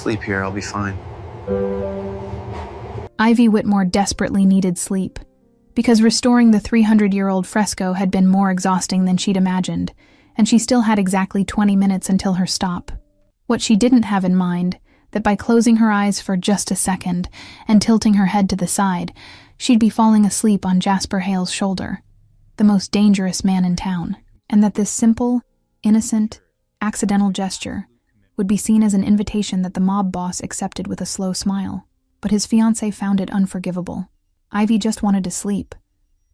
Sleep here, I'll be fine. Ivy Whitmore desperately needed sleep, because restoring the 300-year-old fresco had been more exhausting than she'd imagined, and she still had exactly 20 minutes until her stop. What she didn't have in mind, that by closing her eyes for just a second and tilting her head to the side, she'd be falling asleep on Jasper Hale's shoulder, the most dangerous man in town, and that this simple, innocent, accidental gesture would be seen as an invitation that the mob boss accepted with a slow smile. But his fiancée found it unforgivable. Ivy just wanted to sleep,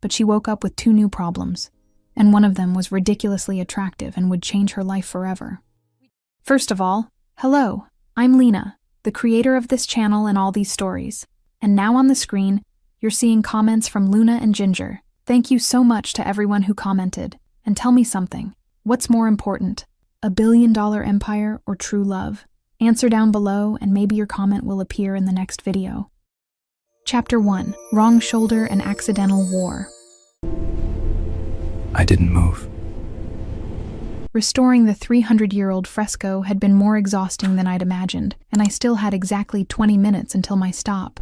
but she woke up with 2 new problems, and one of them was ridiculously attractive and would change her life forever. First of all, hello, I'm Lena, the creator of this channel and all these stories. And now on the screen, you're seeing comments from Luna and Ginger. Thank you so much to everyone who commented. And tell me something. What's more important, a billion-dollar empire or true love? Answer down below and maybe your comment will appear in the next video. Chapter 1. Wrong Shoulder and Accidental War. I didn't move. Restoring the 300-year-old fresco had been more exhausting than I'd imagined, and I still had exactly 20 minutes until my stop.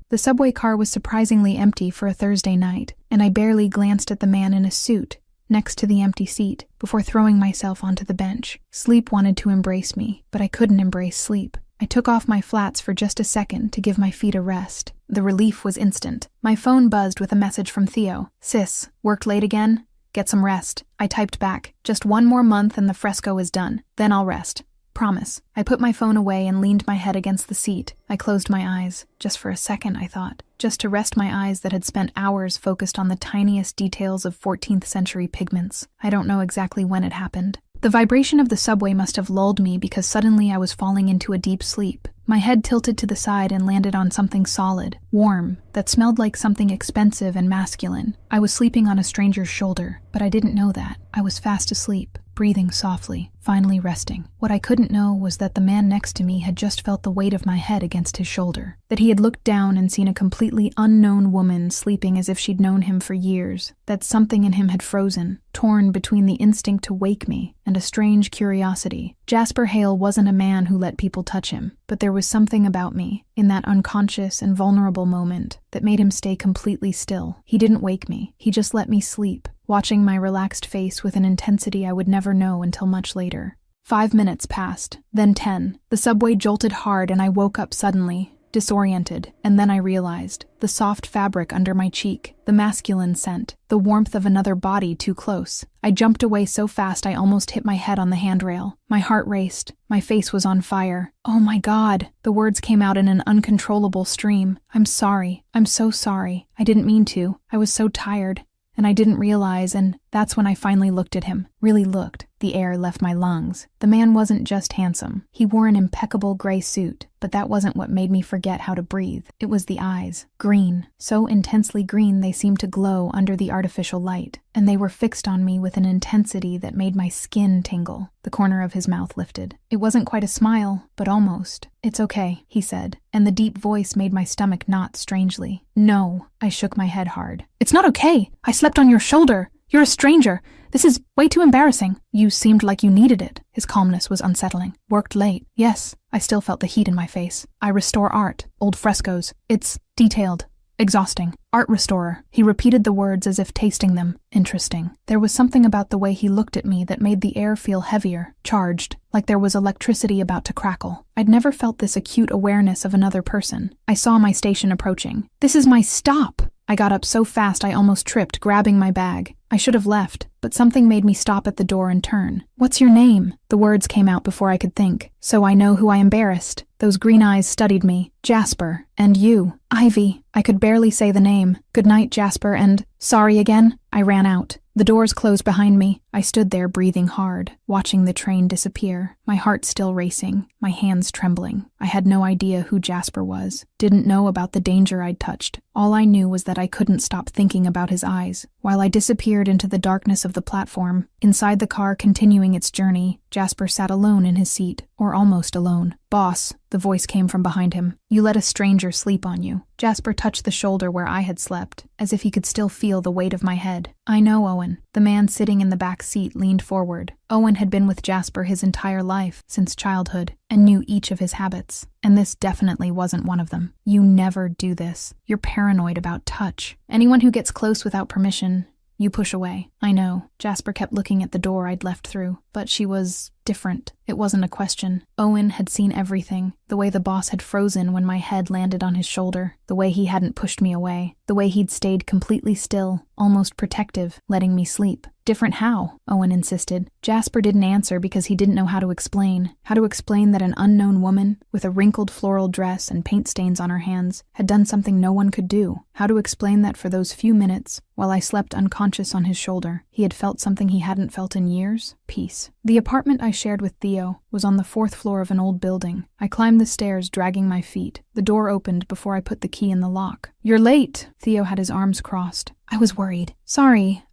The subway car was surprisingly empty for a Thursday night, and I barely glanced at the man in a suit next to the empty seat before throwing myself onto the bench. Sleep wanted to embrace me, but I couldn't embrace sleep. I took off my flats for just a second to give my feet a rest. The relief was instant. My phone buzzed with a message from Theo. "Sis, worked late again? Get some rest." I typed back, "Just 1 more month and the fresco is done. Then I'll rest. Promise." I put my phone away and leaned my head against the seat. I closed my eyes. Just for a second, I thought. Just to rest my eyes that had spent hours focused on the tiniest details of 14th century pigments. I don't know exactly when it happened. The vibration of the subway must have lulled me because suddenly I was falling into a deep sleep. My head tilted to the side and landed on something solid, warm, that smelled like something expensive and masculine. I was sleeping on a stranger's shoulder, but I didn't know that. I was fast asleep, breathing softly, finally resting. What I couldn't know was that the man next to me had just felt the weight of my head against his shoulder, that he had looked down and seen a completely unknown woman sleeping as if she'd known him for years, that something in him had frozen, torn between the instinct to wake me and a strange curiosity. Jasper Hale wasn't a man who let people touch him, but there was something about me, in that unconscious and vulnerable moment, that made him stay completely still. He didn't wake me, he just let me sleep, watching my relaxed face with an intensity I would never know until much later. 5 minutes passed, then 10. The subway jolted hard and I woke up suddenly, disoriented, and then I realized the soft fabric under my cheek, the masculine scent, the warmth of another body too close. I jumped away so fast I almost hit my head on the handrail. My heart raced. My face was on fire. "Oh my God!" The words came out in an uncontrollable stream. "I'm sorry. I'm so sorry. I didn't mean to. I was so tired. And I didn't realize, and that's when I finally looked at him. Really looked. The air left my lungs. The man wasn't just handsome. He wore an impeccable gray suit, but that wasn't what made me forget how to breathe. It was the eyes. Green. So intensely green they seemed to glow under the artificial light. And they were fixed on me with an intensity that made my skin tingle. The corner of his mouth lifted. It wasn't quite a smile, but almost. "It's okay," he said, and the deep voice made my stomach knot strangely. "No." I shook my head hard. "It's not okay. I slept on your shoulder. You're a stranger. This is way too embarrassing." "You seemed like you needed it." His calmness was unsettling. "Worked late." "Yes." I still felt the heat in my face. "I restore art. Old frescoes. It's detailed. Exhausting. Art restorer." He repeated the words as if tasting them. Interesting. There was something about the way he looked at me that made the air feel heavier, charged, like there was electricity about to crackle. I'd never felt this acute awareness of another person. I saw my station approaching. "This is my stop." I got up so fast I almost tripped, grabbing my bag. I should have left, but something made me stop at the door and turn. "What's your name?" The words came out before I could think. "So I know who I embarrassed." Those green eyes studied me. "Jasper. And you?" "Ivy." I could barely say the name. "Good night, Jasper, and sorry again." I ran out. The doors closed behind me. I stood there breathing hard, watching the train disappear, my heart still racing, my hands trembling. I had no idea who Jasper was, didn't know about the danger I'd touched. All I knew was that I couldn't stop thinking about his eyes. While I disappeared into the darkness of the platform, inside the car continuing its journey, Jasper sat alone in his seat, or almost alone. "Boss," the voice came from behind him. "You let a stranger sleep on you." Jasper touched the shoulder where I had slept, as if he could still feel the weight of my head. "I know, Owen." The The man sitting in the back seat leaned forward. Owen had been with Jasper his entire life, since childhood, and knew each of his habits. And this definitely wasn't one of them. You never do this. You're paranoid about touch. Anyone who gets close without permission, you push away. I know. Jasper kept looking at the door I'd left through, but she was different. It wasn't a question. Owen had seen everything. The way the boss had frozen when my head landed on his shoulder. The way he hadn't pushed me away. The way he'd stayed completely still, almost protective, letting me sleep. Different how? Owen insisted. Jasper didn't answer because he didn't know how to explain. How to explain that an unknown woman, with a wrinkled floral dress and paint stains on her hands, had done something no one could do. How to explain that for those few minutes, while I slept unconscious on his shoulder, he had felt something he hadn't felt in years? Peace. The apartment I shared with Theo was on the 4th floor of an old building. I climbed the stairs, dragging my feet. The door opened before I put the key in the lock. "You're late." Theo had his arms crossed. I was worried. "Sorry.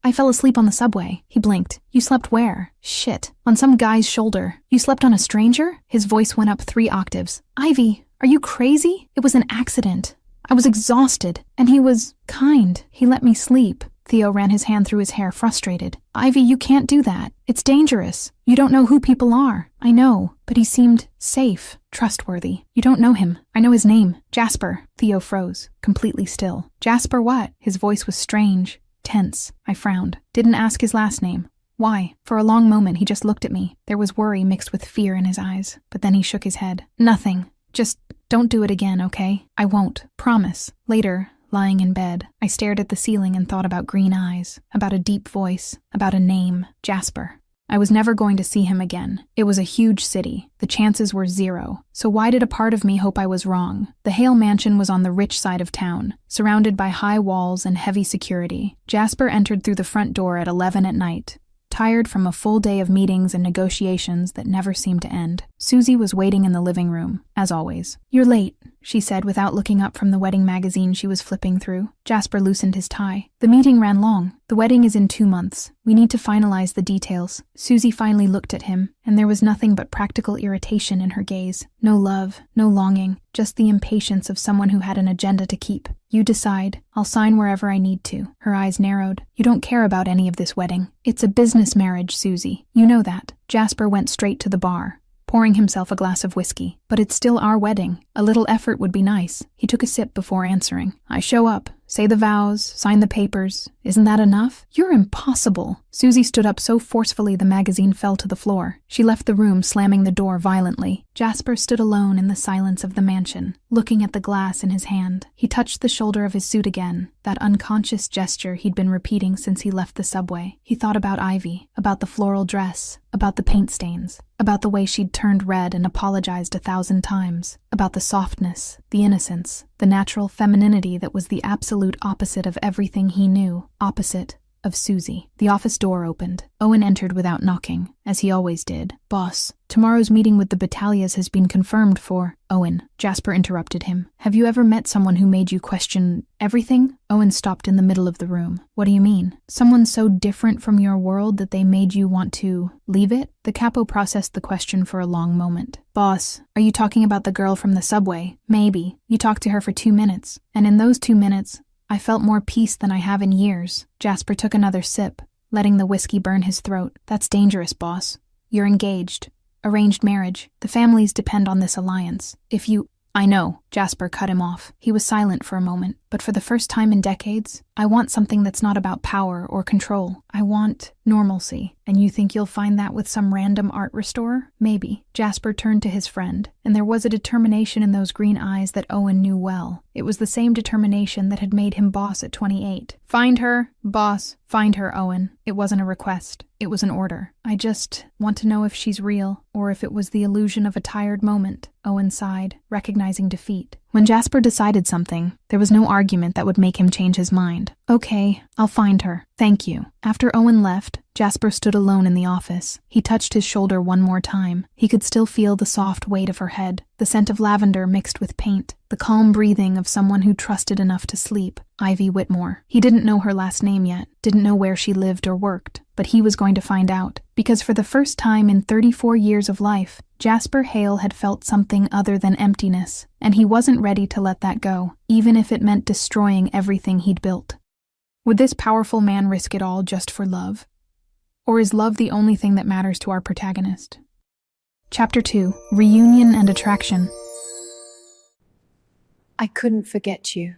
I fell asleep on the subway." He blinked. "You slept where?" "Shit. On some guy's shoulder." "You slept on a stranger?" His voice went up 3 octaves. "Ivy, are you crazy? It was an accident. I was exhausted, and he was kind. He let me sleep." Theo ran his hand through his hair, frustrated. "Ivy, you can't do that. It's dangerous. You don't know who people are." "I know, but he seemed safe, trustworthy." "You don't know him. I know his name. Jasper." Theo froze, completely still. "Jasper what?" His voice was strange, tense. I frowned. "Didn't ask his last name." "Why?" For a long moment he just looked at me. There was worry mixed with fear in his eyes, but then he shook his head. "Nothing. Just don't do it again, okay? I won't. Promise." Later, lying in bed, I stared at the ceiling and thought about green eyes, about a deep voice, about a name, Jasper. I was never going to see him again. It was a huge city. The chances were 0. So why did a part of me hope I was wrong? The Hale mansion was on the rich side of town, surrounded by high walls and heavy security. Jasper entered through the front door at 11 at night, tired from a full day of meetings and negotiations that never seemed to end. Susie was waiting in the living room, as always. "You're late," she said without looking up from the wedding magazine she was flipping through. Jasper loosened his tie. "The meeting ran long. The wedding is in 2 months. We need to finalize the details." Susie finally looked at him, and there was nothing but practical irritation in her gaze. No love, no longing, just the impatience of someone who had an agenda to keep. "You decide. I'll sign wherever I need to." Her eyes narrowed. "You don't care about any of this wedding. It's a business marriage, Susie. You know that." Jasper went straight to the bar, pouring himself a glass of whiskey. "But it's still our wedding. A little effort would be nice." He took a sip before answering. "I show up, say the vows, sign the papers. Isn't that enough?" "You're impossible." Susie stood up so forcefully the magazine fell to the floor. She left the room, slamming the door violently. Jasper stood alone in the silence of the mansion, looking at the glass in his hand. He touched the shoulder of his suit again, that unconscious gesture he'd been repeating since he left the subway. He thought about Ivy, about the floral dress, about the paint stains, about the way she'd turned red and apologized 1,000 times, about the softness, the innocence, the natural femininity that was the absolute opposite of everything he knew, opposite of Susie. The office door opened. Owen entered without knocking, as he always did. "Boss, tomorrow's meeting with the battalias has been confirmed for—" "Owen," Jasper interrupted him. "Have you ever met someone who made you question everything?" Owen stopped in the middle of the room. "What do you mean? Someone so different from your world that they made you want to leave it?" The capo processed the question for a long moment. "Boss, are you talking about the girl from the subway?" "Maybe. You talked to her for 2 minutes, and in those 2 minutes, I felt more peace than I have in years." Jasper took another sip, letting the whiskey burn his throat. "That's dangerous, boss. You're engaged. Arranged marriage. The families depend on this alliance. If you—" "I know," Jasper cut him off. He was silent for a moment. "But for the first time in decades, I want something that's not about power or control. I want normalcy. And you think you'll find that with some random art restorer? Maybe." Jasper turned to his friend, and there was a determination in those green eyes that Owen knew well. It was the same determination that had made him boss at 28. "Find her, boss. Find her, Owen." It wasn't a request. It was an order. "I just want to know if she's real, or if it was the illusion of a tired moment." Owen sighed, recognizing defeat. When Jasper decided something, there was no argument that would make him change his mind. "Okay, I'll find her. Thank you." After Owen left, Jasper stood alone in the office. He touched his shoulder one more time. He could still feel the soft weight of her head, the scent of lavender mixed with paint, the calm breathing of someone who trusted enough to sleep. Ivy Whitmore. He didn't know her last name yet, didn't know where she lived or worked, but he was going to find out. Because for the first time in 34 years of life, Jasper Hale had felt something other than emptiness, and he wasn't ready to let that go, even if it meant destroying everything he'd built. Would this powerful man risk it all just for love? Or is love the only thing that matters to our protagonist? Chapter 2. Reunion and Attraction. I couldn't forget you.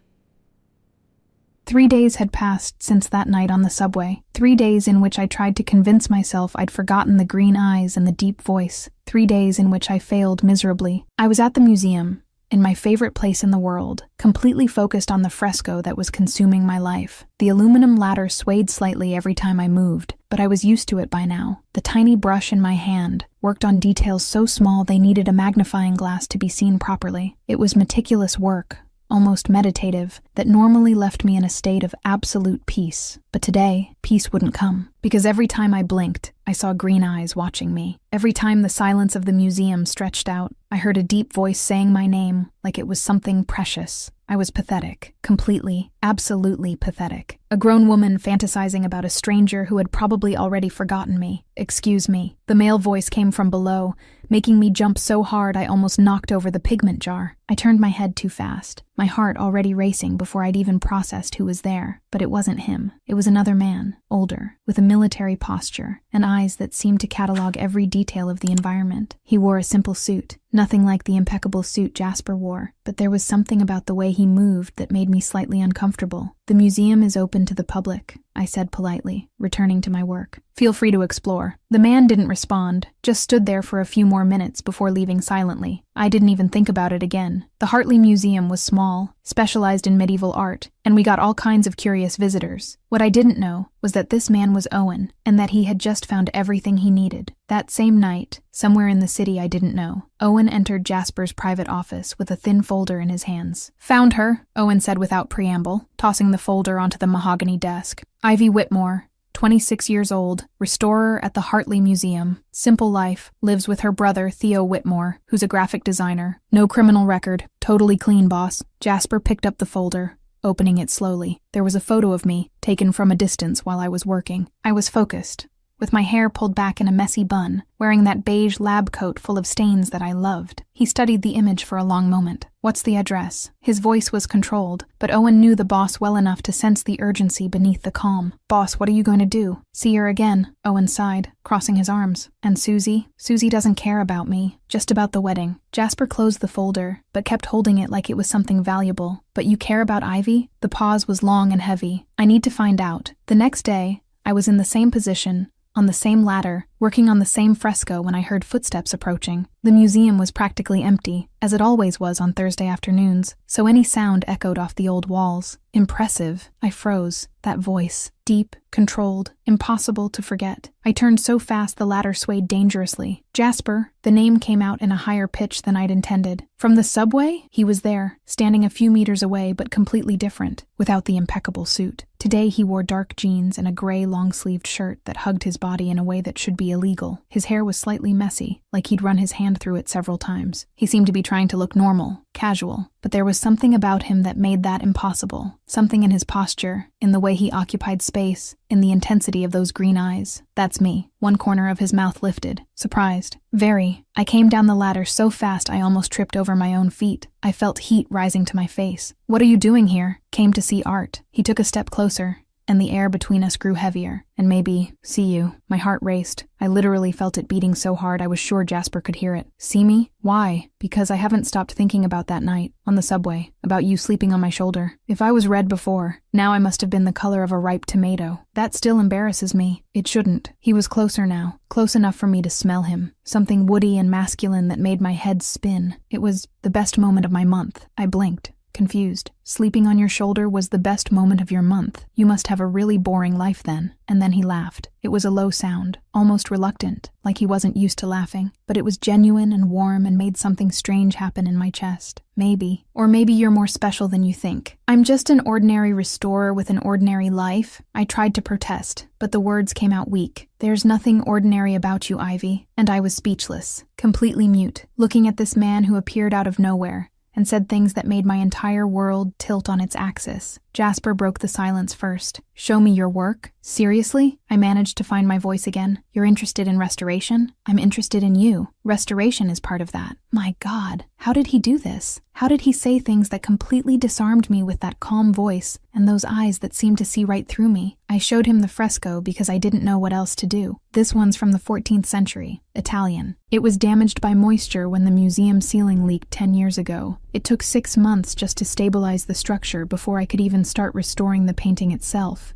3 days had passed since that night on the subway. 3 days in which I tried to convince myself I'd forgotten the green eyes and the deep voice. 3 days in which I failed miserably. I was at the museum, in my favorite place in the world, completely focused on the fresco that was consuming my life. The aluminum ladder swayed slightly every time I moved, but I was used to it by now. The tiny brush in my hand worked on details so small they needed a magnifying glass to be seen properly. It was meticulous work, almost meditative, that normally left me in a state of absolute peace. But today, peace wouldn't come, because every time I blinked, I saw green eyes watching me. Every time the silence of the museum stretched out, I heard a deep voice saying my name like it was something precious. I was pathetic. Completely, absolutely pathetic. A grown woman fantasizing about a stranger who had probably already forgotten me. Excuse me. The male voice came from below, making me jump so hard I almost knocked over the pigment jar. I turned my head too fast, my heart already racing before I'd even processed who was there. But it wasn't him. It was another man, older, with a military posture, and eyes that seemed to catalog every detail of the environment. He wore a simple suit, nothing like the impeccable suit Jasper wore, but there was something about the way he moved that made me slightly uncomfortable. "The museum is open to the public," I said politely, returning to my work. "Feel free to explore." The man didn't respond, just stood there for a few more minutes before leaving silently. I didn't even think about it again. The Hartley Museum was small, specialized in medieval art, and we got all kinds of curious visitors. What I didn't know was that this man was Owen, and that he had just found everything he needed. That same night, somewhere in the city I didn't know, Owen entered Jasper's private office with a thin folder in his hands. "Found her," Owen said without preamble, tossing the folder onto the mahogany desk. "Ivy Whitmore, 26 years old, restorer at the Hartley Museum. Simple life, lives with her brother Theo Whitmore, who's a graphic designer. No criminal record, totally clean, boss." Jasper picked up the folder, opening it slowly. There was a photo of me, taken from a distance while I was working. I was focused, with my hair pulled back in a messy bun, wearing that beige lab coat full of stains that I loved. He studied the image for a long moment. "What's the address?" His voice was controlled, but Owen knew the boss well enough to sense the urgency beneath the calm. "Boss, what are you going to do?" "See her again," Owen sighed, crossing his arms. "And Susie? Susie doesn't care about me, just about the wedding." Jasper closed the folder, but kept holding it like it was something valuable. "But you care about Ivy?" The pause was long and heavy. "I need to find out." The next day, I was in the same position, on the same ladder, working on the same fresco when I heard footsteps approaching. The museum was practically empty, as it always was on Thursday afternoons, so any sound echoed off the old walls. Impressive. I froze. That voice. Deep, controlled, impossible to forget. I turned so fast the ladder swayed dangerously. "Jasper," the name came out in a higher pitch than I'd intended. "From the subway?" He was there, standing a few meters away but completely different, without the impeccable suit. Today he wore dark jeans and a gray long-sleeved shirt that hugged his body in a way that should be illegal. His hair was slightly messy, like he'd run his hand through it several times. He seemed to be trying to look normal, casual, but there was something about him that made that impossible. Something in his posture, in the way he occupied space, in the intensity of those green eyes. "That's me." One corner of his mouth lifted, surprised. "Very." I came down the ladder so fast I almost tripped over my own feet. I felt heat rising to my face. "What are you doing here?" "Came to see art." He took a step closer, and the air between us grew heavier. "And maybe see you." My heart raced. I literally felt it beating so hard I was sure Jasper could hear it. "See me?" "Why?" "Because I haven't stopped thinking about that night, on the subway, about you sleeping on my shoulder. If I was red before, now I must have been the color of a ripe tomato. That still embarrasses me." It shouldn't. He was closer now, close enough for me to smell him. Something woody and masculine that made my head spin. It was the best moment of my month. I blinked, confused. "Sleeping on your shoulder was the best moment of your month. You must have a really boring life then." And then he laughed. It was a low sound, almost reluctant, like he wasn't used to laughing, but it was genuine and warm and made something strange happen in my chest. "Maybe. Or maybe you're more special than you think. I'm just an ordinary restorer with an ordinary life." I tried to protest, but the words came out weak. "There's nothing ordinary about you, Ivy." And I was speechless, completely mute, looking at this man who appeared out of nowhere, and said things that made my entire world tilt on its axis. Jasper broke the silence first. "Show me your work?" "Seriously?" I managed to find my voice again. "You're interested in restoration?" "I'm interested in you. Restoration is part of that." My God, How did he do this? How did he say things that completely disarmed me with that calm voice and those eyes that seemed to see right through me? I showed him the fresco because I didn't know what else to do. This one's from the 14th century, Italian. It was damaged by moisture when the museum ceiling leaked 10 years ago. It took 6 months just to stabilize the structure before I could even start restoring the painting itself.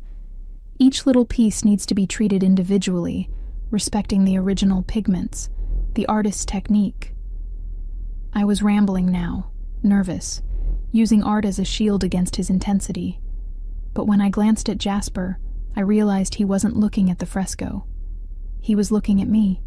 Each little piece needs to be treated individually, respecting the original pigments, the artist's technique. I was rambling now, nervous, using art as a shield against his intensity. But when I glanced at Jasper, I realized he wasn't looking at the fresco. He was looking at me.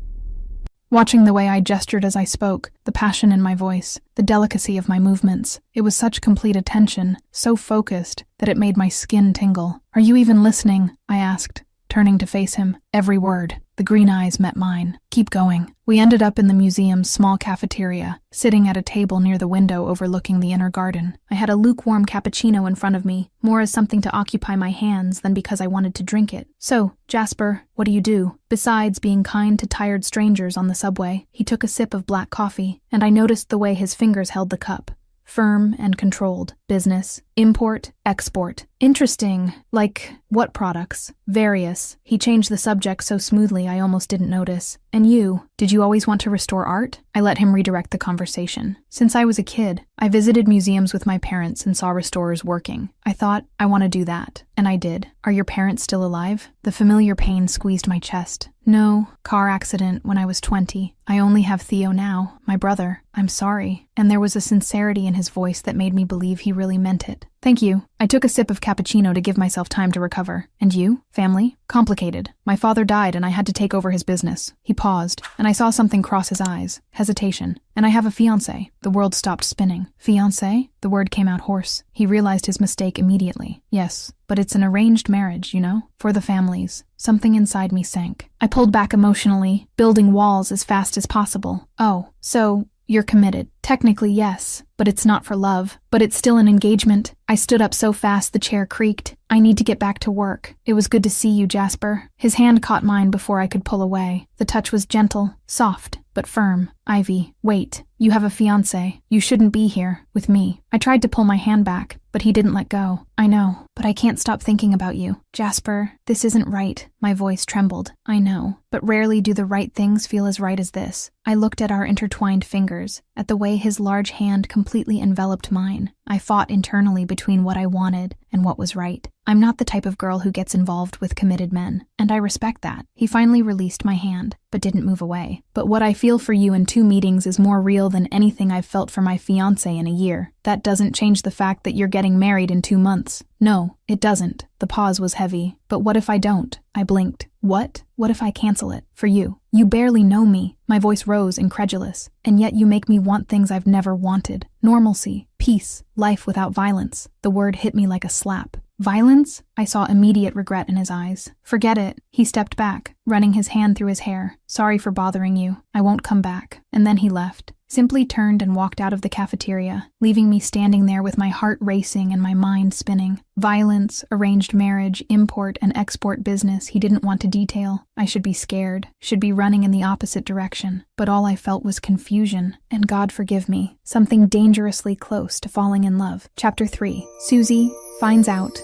Watching the way I gestured as I spoke, the passion in my voice, the delicacy of my movements, it was such complete attention, so focused, that it made my skin tingle. "Are you even listening?" I asked, turning to face him. Every word. The green eyes met mine. "Keep going." We ended up in the museum's small cafeteria, sitting at a table near the window overlooking the inner garden. I had a lukewarm cappuccino in front of me, more as something to occupy my hands than because I wanted to drink it. "So, Jasper, what do you do? Besides being kind to tired strangers on the subway?" He took a sip of black coffee, and I noticed the way his fingers held the cup. Firm and controlled. Business. Import. Export. Interesting. Like, what products? Various. He changed the subject so smoothly I almost didn't notice. "And you, did you always want to restore art?" I let him redirect the conversation. "Since I was a kid, I visited museums with my parents and saw restorers working. I thought, I want to do that. And I did." "Are your parents still alive?" The familiar pain squeezed my chest. "No, car accident when I was 20. I only have Theo now, my brother. I'm sorry." And there was a sincerity in his voice that made me believe he really meant it. "Thank you." I took a sip of cappuccino to give myself time to recover. "And you? Family?" "Complicated. My father died and I had to take over his business." He paused, and I saw something cross his eyes. Hesitation. "And I have a fiancé." The world stopped spinning. "Fiancé?" The word came out hoarse. He realized his mistake immediately. "Yes, but it's an arranged marriage, you know? For the families." Something inside me sank. I pulled back emotionally, building walls as fast as possible. "Oh, so you're committed." "Technically, yes, but it's not for love. But it's still an engagement." I stood up so fast the chair creaked. "I need to get back to work. It was good to see you, Jasper." His hand caught mine before I could pull away. The touch was gentle, soft, but firm. "Ivy, wait. You have a fiancé. You shouldn't be here, with me." I tried to pull my hand back, but he didn't let go. "I know, but I can't stop thinking about you." "Jasper, this isn't right." My voice trembled. "I know, but rarely do the right things feel as right as this." I looked at our intertwined fingers, at the way his large hand completely enveloped mine. I fought internally between what I wanted and what was right. I'm not the type of girl who gets involved with committed men, and I respect that. He finally released my hand, but didn't move away. "But what I feel for you in 2 meetings is more real than anything I've felt for my fiancé in a year. That doesn't change the fact that you're getting married in 2 months." "No, it doesn't." The pause was heavy. "But what if I don't?" I blinked. "What? What if I cancel it? For you? You barely know me." My voice rose, incredulous. "And yet you make me want things I've never wanted. Normalcy, peace, life without violence." The word hit me like a slap. "Violence?" I saw immediate regret in his eyes. "Forget it." He stepped back, running his hand through his hair. "Sorry for bothering you. I won't come back." And then he left. Simply turned and walked out of the cafeteria, leaving me standing there with my heart racing and my mind spinning. Violence, arranged marriage, import and export business he didn't want to detail. I should be scared, should be running in the opposite direction. But all I felt was confusion, and God forgive me, something dangerously close to falling in love. Chapter 3. Susie finds out.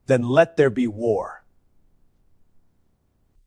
Then let there be war.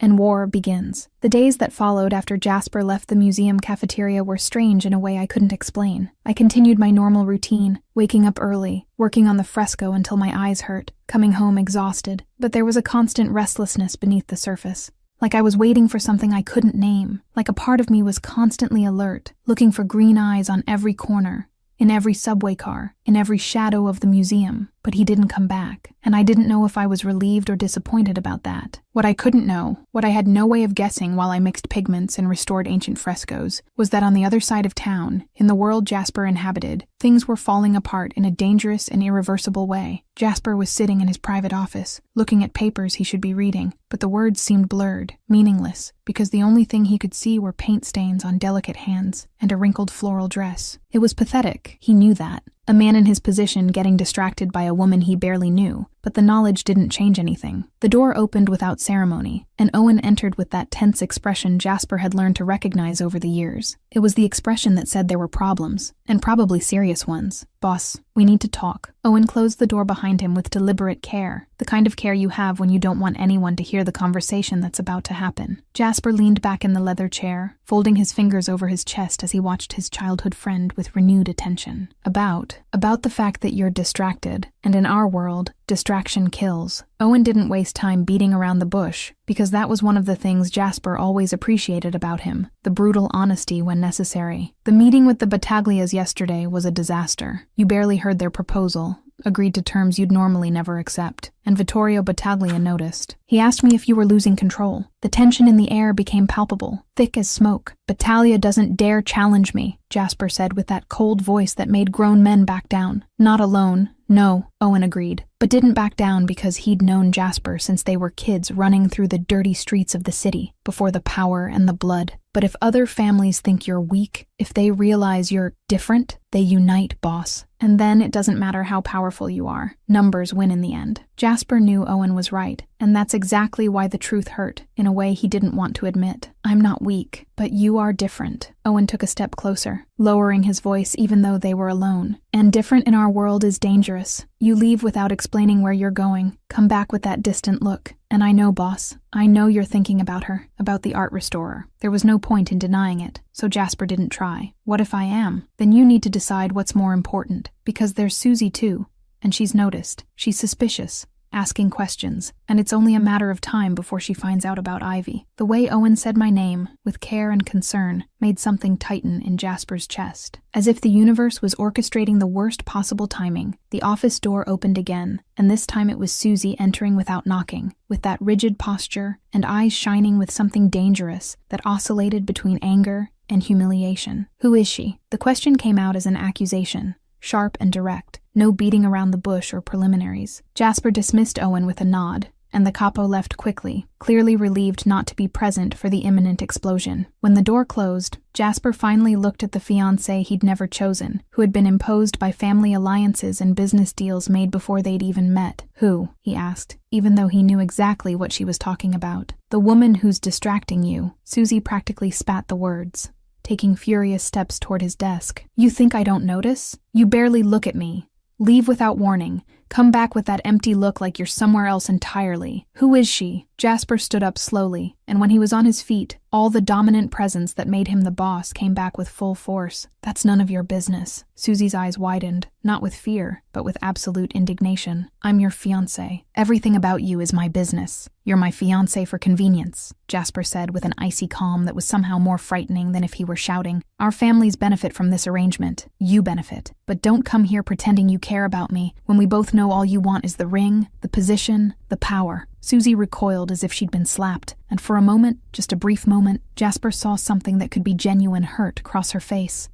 And war begins. The days that followed after Jasper left the museum cafeteria were strange in a way I couldn't explain. I continued my normal routine, waking up early, working on the fresco until my eyes hurt, coming home exhausted. But there was a constant restlessness beneath the surface. Like I was waiting for something I couldn't name. Like a part of me was constantly alert, looking for green eyes on every corner, in every subway car, in every shadow of the museum. But he didn't come back, and I didn't know if I was relieved or disappointed about that. What I couldn't know, what I had no way of guessing while I mixed pigments and restored ancient frescoes, was that on the other side of town, in the world Jasper inhabited, things were falling apart in a dangerous and irreversible way. Jasper was sitting in his private office, looking at papers he should be reading, but the words seemed blurred, meaningless, because the only thing he could see were paint stains on delicate hands and a wrinkled floral dress. It was pathetic, he knew that. A man in his position getting distracted by a woman he barely knew, but the knowledge didn't change anything. The door opened without ceremony, and Owen entered with that tense expression Jasper had learned to recognize over the years. It was the expression that said there were problems, and probably serious ones. "Boss, we need to talk." Owen closed the door behind him with deliberate care, the kind of care you have when you don't want anyone to hear the conversation that's about to happen. Jasper leaned back in the leather chair, folding his fingers over his chest as he watched his childhood friend with renewed attention. About the fact that you're distracted, and in our world, distraction kills. Owen didn't waste time beating around the bush, because that was one of the things Jasper always appreciated about him, the brutal honesty when necessary. "The meeting with the Battaglias yesterday was a disaster. You barely heard their proposal, agreed to terms you'd normally never accept, and Vittorio Battaglia noticed. He asked me if you were losing control. The tension in the air became palpable, thick as smoke. Battaglia doesn't dare challenge me," Jasper said with that cold voice that made grown men back down. "Not alone. No," Owen agreed, but didn't back down because he'd known Jasper since they were kids running through the dirty streets of the city, before the power and the blood. "But if other families think you're weak, if they realize you're different, they unite, boss. And then it doesn't matter how powerful you are. Numbers win in the end." Jasper knew Owen was right, and that's exactly why the truth hurt, in a way he didn't want to admit. "I'm not weak, but you are different." Owen took a step closer, lowering his voice even though they were alone. "And different in our world is dangerous. You leave without explaining where you're going, come back with that distant look. And I know, boss, I know you're thinking about her, about the art restorer." There was no point in denying it, so Jasper didn't try. "What if I am? Then you need to decide what's more important, because there's Susie too, and she's noticed. She's suspicious, asking questions, and it's only a matter of time before she finds out about Ivy." The way Owen said my name, with care and concern, made something tighten in Jasper's chest. As if the universe was orchestrating the worst possible timing, the office door opened again, and this time it was Susie entering without knocking, with that rigid posture and eyes shining with something dangerous that oscillated between anger and humiliation. "Who is she?" The question came out as an accusation, sharp and direct. No beating around the bush or preliminaries. Jasper dismissed Owen with a nod, and the capo left quickly, clearly relieved not to be present for the imminent explosion. When the door closed, Jasper finally looked at the fiancé he'd never chosen, who had been imposed by family alliances and business deals made before they'd even met. "Who?" he asked, even though he knew exactly what she was talking about. "The woman who's distracting you." Susie practically spat the words, taking furious steps toward his desk. "You think I don't notice? You barely look at me. Leave without warning. Come back with that empty look like you're somewhere else entirely. Who is she?" Jasper stood up slowly, and when he was on his feet, all the dominant presence that made him the boss came back with full force. "That's none of your business." Susie's eyes widened, not with fear, but with absolute indignation. "I'm your fiancé. Everything about you is my business. You're my fiancé for convenience," Jasper said with an icy calm that was somehow more frightening than if he were shouting. "Our families benefit from this arrangement. You benefit. But don't come here pretending you care about me when we both know all you want is the ring, the position, the power." Susie recoiled as if she'd been slapped, and for a moment, just a brief moment, Jasper saw something that could be genuine hurt cross her face.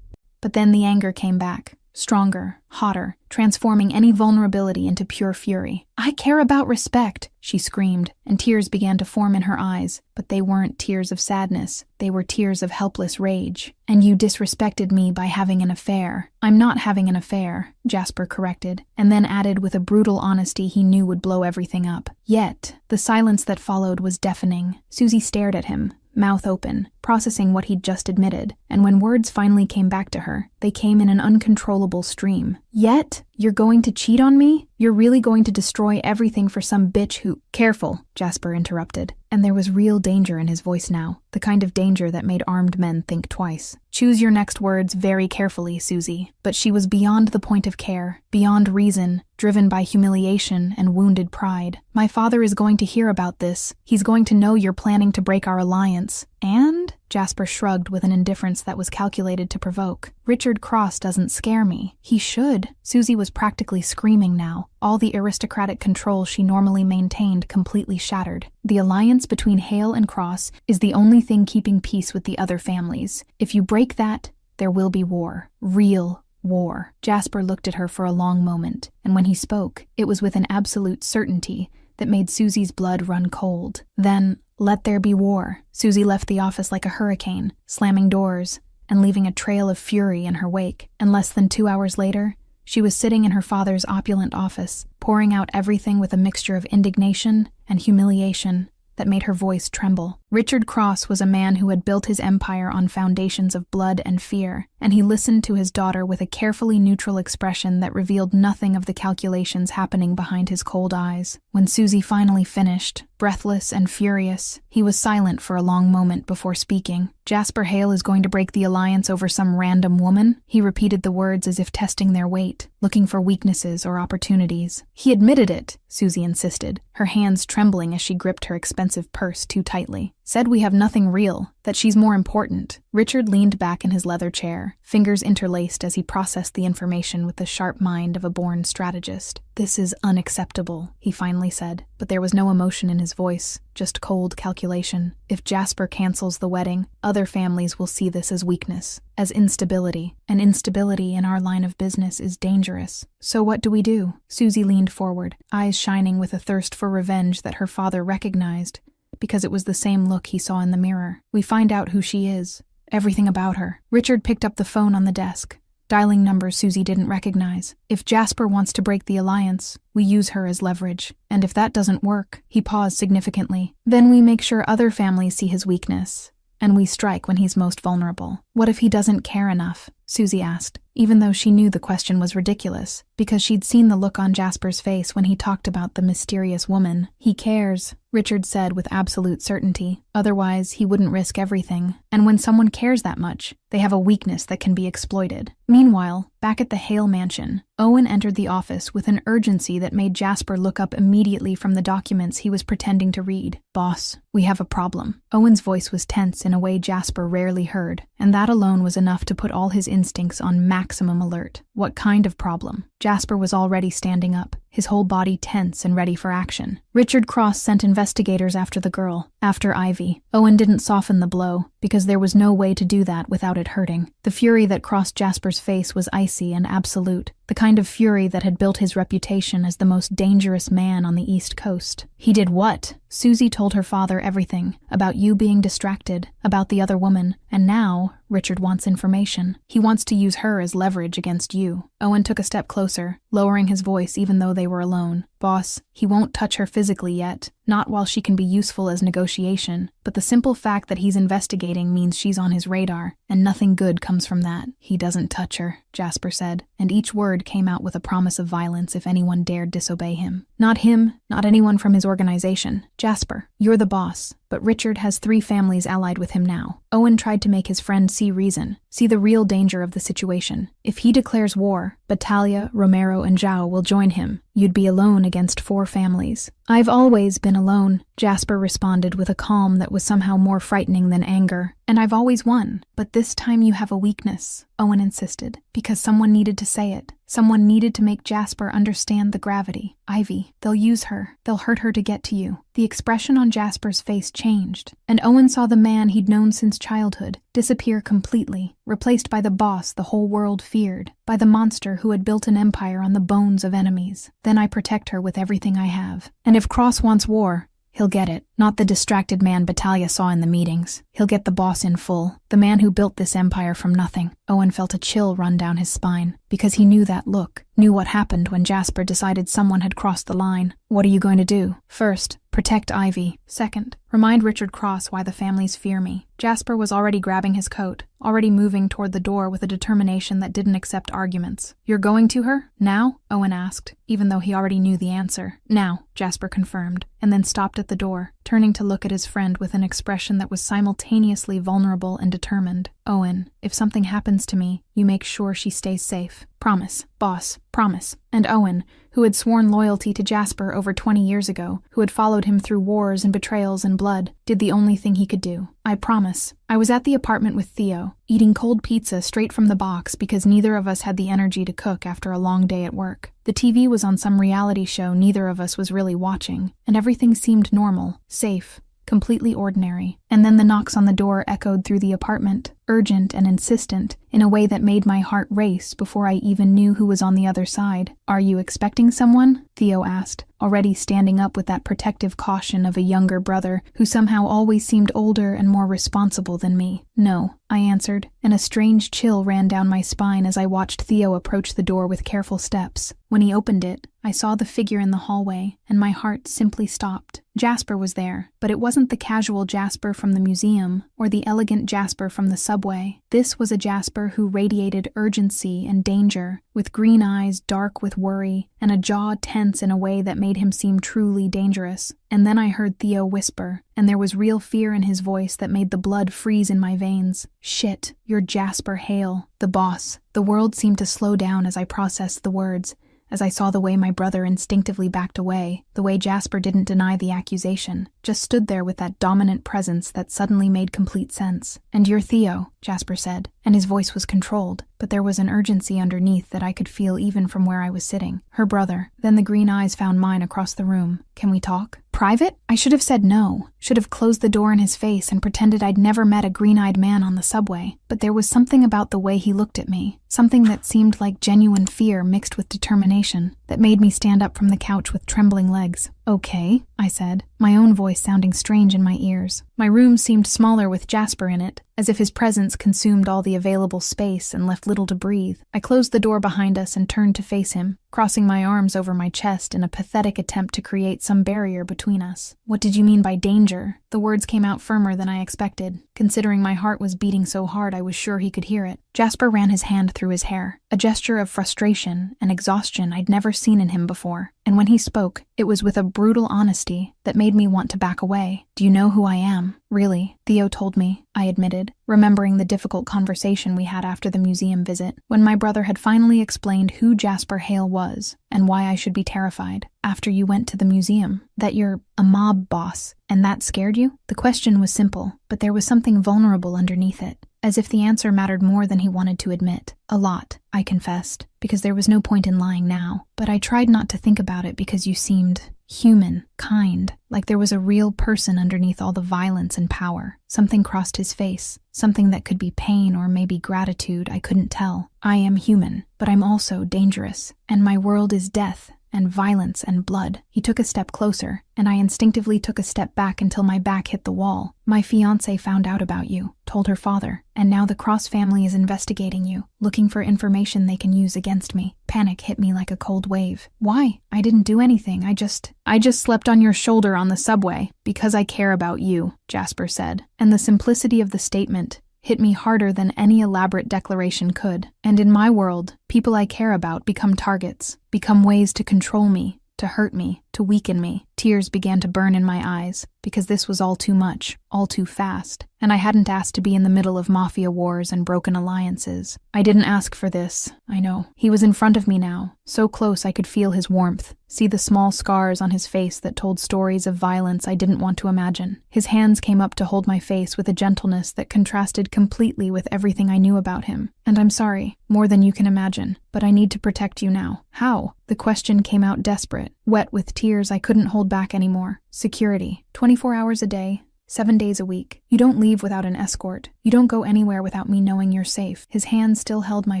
But then the anger came back, stronger, hotter, transforming any vulnerability into pure fury. "I care about respect," she screamed, and tears began to form in her eyes, but they weren't tears of sadness. They were tears of helpless rage. "And you disrespected me by having an affair." "I'm not having an affair," Jasper corrected, and then added with a brutal honesty he knew would blow everything up. Yet, the silence that followed was deafening. Susie stared at him, mouth open, processing what he'd just admitted, and when words finally came back to her, they came in an uncontrollable stream. "Yet? You're going to cheat on me? You're really going to destroy everything for some bitch who—" "Careful," Jasper interrupted, and there was real danger in his voice now, the kind of danger that made armed men think twice. "Choose your next words very carefully, Susie." But she was beyond the point of care, beyond reason, driven by humiliation and wounded pride. "My father is going to hear about this. He's going to know you're planning to break our alliance. And?" Jasper shrugged with an indifference that was calculated to provoke. "Richard Cross doesn't scare me. He should." Susie was practically screaming now, all the aristocratic control she normally maintained completely shattered. "The alliance between Hale and Cross is the only thing keeping peace with the other families. If you break that, there will be war. Real war." Jasper looked at her for a long moment, and when he spoke, it was with an absolute certainty that made Susie's blood run cold. Then, "Let there be war." Susie left the office like a hurricane, slamming doors and leaving a trail of fury in her wake. And less than 2 hours later, She was sitting in her father's opulent office, pouring out everything with a mixture of indignation and humiliation that made her voice tremble. Richard Cross was a man who had built his empire on foundations of blood and fear, and he listened to his daughter with a carefully neutral expression that revealed nothing of the calculations happening behind his cold eyes. When Susie finally finished, breathless and furious, he was silent for a long moment before speaking. "Jasper Hale is going to break the alliance over some random woman?" He repeated the words as if testing their weight, looking for weaknesses or opportunities. "He admitted it," Susie insisted, her hands trembling as she gripped her expensive purse too tightly. "Said we have nothing real, that she's more important." Richard leaned back in his leather chair, fingers interlaced as he processed the information with the sharp mind of a born strategist. "This is unacceptable," he finally said, but there was no emotion in his voice, just cold calculation. "If Jasper cancels the wedding, other families will see this as weakness, as instability, and instability in our line of business is dangerous. So what do we do?" Susie leaned forward, eyes shining with a thirst for revenge that her father recognized, because it was the same look he saw in the mirror. "We find out who she is, everything about her." Richard picked up the phone on the desk, dialing numbers Susie didn't recognize. "If Jasper wants to break the alliance, we use her as leverage. And if that doesn't work," he paused significantly, "then we make sure other families see his weakness, and we strike when he's most vulnerable." "What if he doesn't care enough?" Susie asked, even though she knew the question was ridiculous, because she'd seen the look on Jasper's face when he talked about the mysterious woman. "He cares," Richard said with absolute certainty. "Otherwise, he wouldn't risk everything. And when someone cares that much, they have a weakness that can be exploited." Meanwhile, back at the Hale mansion, Owen entered the office with an urgency that made Jasper look up immediately from the documents he was pretending to read. "Boss, we have a problem." Owen's voice was tense in a way Jasper rarely heard, and that alone was enough to put all his instincts on maximum alert. "What kind of problem?" Jasper was already standing up, his whole body tense and ready for action. Richard Cross sent investigators after the girl, after Ivy. Owen didn't soften the blow, because there was no way to do that without it hurting. The fury that crossed Jasper's face was icy and absolute, the kind of fury that had built his reputation as the most dangerous man on the East Coast. "He did what?" Susie told her father everything, about you being distracted, about the other woman, and now Richard wants information. He wants to use her as leverage against you. Owen took a step closer, lowering his voice even though they were alone. "Boss, he won't touch her physically yet, not while she can be useful as negotiation, but the simple fact that he's investigating means she's on his radar, and nothing good comes from that." "He doesn't touch her," Jasper said, and each word came out with a promise of violence if anyone dared disobey him. "Not him, not anyone from his organization. Jasper, you're the boss, but Richard has 3 families allied with him now." Owen tried to make his friend see reason, see the real danger of the situation. "If he declares war, Battaglia, Romero, and Zhao will join him. You'd be alone against 4 families." "I've always been alone," Jasper responded with a calm that was somehow more frightening than anger. "And I've always won. But this time you have a weakness," Owen insisted, because someone needed to say it. Someone needed to make Jasper understand the gravity. "Ivy, they'll use her. They'll hurt her to get to you." The expression on Jasper's face changed, and Owen saw the man he'd known since childhood disappear completely, replaced by the boss the whole world feared, by the monster who had built an empire on the bones of enemies. "Then I protect her with everything I have. And if Cross wants war, he'll get it. Not the distracted man Battaglia saw in the meetings. He'll get the boss in full, the man who built this empire from nothing." Owen felt a chill run down his spine, because he knew that look, knew what happened when Jasper decided someone had crossed the line. "What are you going to do?" "First, protect Ivy. Second, remind Richard Cross why the families fear me." Jasper was already grabbing his coat, already moving toward the door with a determination that didn't accept arguments. "You're going to her? Now?" Owen asked, even though he already knew the answer. "Now," Jasper confirmed, and then stopped at the door, turning to look at his friend with an expression that was simultaneously vulnerable and determined. "Owen, if something happens to me, you make sure she stays safe. Promise, boss, promise." And Owen, who had sworn loyalty to Jasper over 20 years ago, who had followed him through wars and betrayals and blood, did the only thing he could do. "I promise." I was at the apartment with Theo, eating cold pizza straight from the box because neither of us had the energy to cook after a long day at work. The TV was on some reality show neither of us was really watching, and everything seemed normal, safe, completely ordinary. And then the knocks on the door echoed through the apartment, urgent and insistent, in a way that made my heart race before I even knew who was on the other side. "Are you expecting someone?" Theo asked, already standing up with that protective caution of a younger brother who somehow always seemed older and more responsible than me. "No," I answered, and a strange chill ran down my spine as I watched Theo approach the door with careful steps. When he opened it, I saw the figure in the hallway, and my heart simply stopped. Jasper was there, but it wasn't the casual Jasper from the museum or the elegant Jasper from the subway. This was a Jasper who radiated urgency and danger, with green eyes dark with worry and a jaw tense in a way that made him seem truly dangerous. And then I heard Theo whisper, and there was real fear in his voice that made the blood freeze in my veins. "Shit, you're Jasper Hale, the boss." The world seemed to slow down as I processed the words, as I saw the way my brother instinctively backed away, the way Jasper didn't deny the accusation, just stood there with that dominant presence that suddenly made complete sense. "And you're Theo," Jasper said, and his voice was controlled, but there was an urgency underneath that I could feel even from where I was sitting. "Her brother." Then the green eyes found mine across the room. "Can we talk?" "Private?" I should have said no, should have closed the door in his face and pretended I'd never met a green-eyed man on the subway, but there was something about the way he looked at me, something that seemed like genuine fear mixed with determination, that made me stand up from the couch with trembling legs. "Okay," I said, my own voice sounding strange in my ears. My room seemed smaller with Jasper in it, as if his presence consumed all the available space and left little to breathe. I closed the door behind us and turned to face him, crossing my arms over my chest in a pathetic attempt to create some barrier between us. "What did you mean by danger?" The words came out firmer than I expected. Considering my heart was beating so hard I was sure he could hear it. Jasper ran his hand through his hair, a gesture of frustration and exhaustion I'd never seen in him before. And when he spoke, it was with a brutal honesty that made me want to back away. "Do you know who I am?" "Really?" Theo told me, I admitted, remembering the difficult conversation we had after the museum visit, when my brother had finally explained who Jasper Hale was and why I should be terrified. "After you went to the museum, that you're a mob boss, and that scared you?" The question was simple, but there was something vulnerable underneath it, as if the answer mattered more than he wanted to admit. "A lot," I confessed, because there was no point in lying now, but I tried not to think about it because you seemed human, kind, like there was a real person underneath all the violence and power. Something crossed his face, something that could be pain or maybe gratitude, I couldn't tell. "I am human, but I'm also dangerous, and my world is death and violence and blood." He took a step closer, and I instinctively took a step back until my back hit the wall. "My fiancée found out about you, told her father, and now the Cross family is investigating you, looking for information they can use against me." Panic hit me like a cold wave. "Why? I didn't do anything. I just slept on your shoulder on the subway, because I care about you," Jasper said, and the simplicity of the statement hit me harder than any elaborate declaration could. And in my world, people I care about become targets, become ways to control me, to hurt me, to weaken me. Tears began to burn in my eyes, because this was all too much, all too fast, and I hadn't asked to be in the middle of mafia wars and broken alliances. I didn't ask for this, I know. He was in front of me now, so close I could feel his warmth, see the small scars on his face that told stories of violence I didn't want to imagine. His hands came up to hold my face with a gentleness that contrasted completely with everything I knew about him. "And I'm sorry, more than you can imagine, but I need to protect you now." "How?" The question came out desperate, wet with tears I couldn't hold back anymore. "Security. 24 hours a day, 7 days a week. You don't leave without an escort. You don't go anywhere without me knowing you're safe." His hand still held my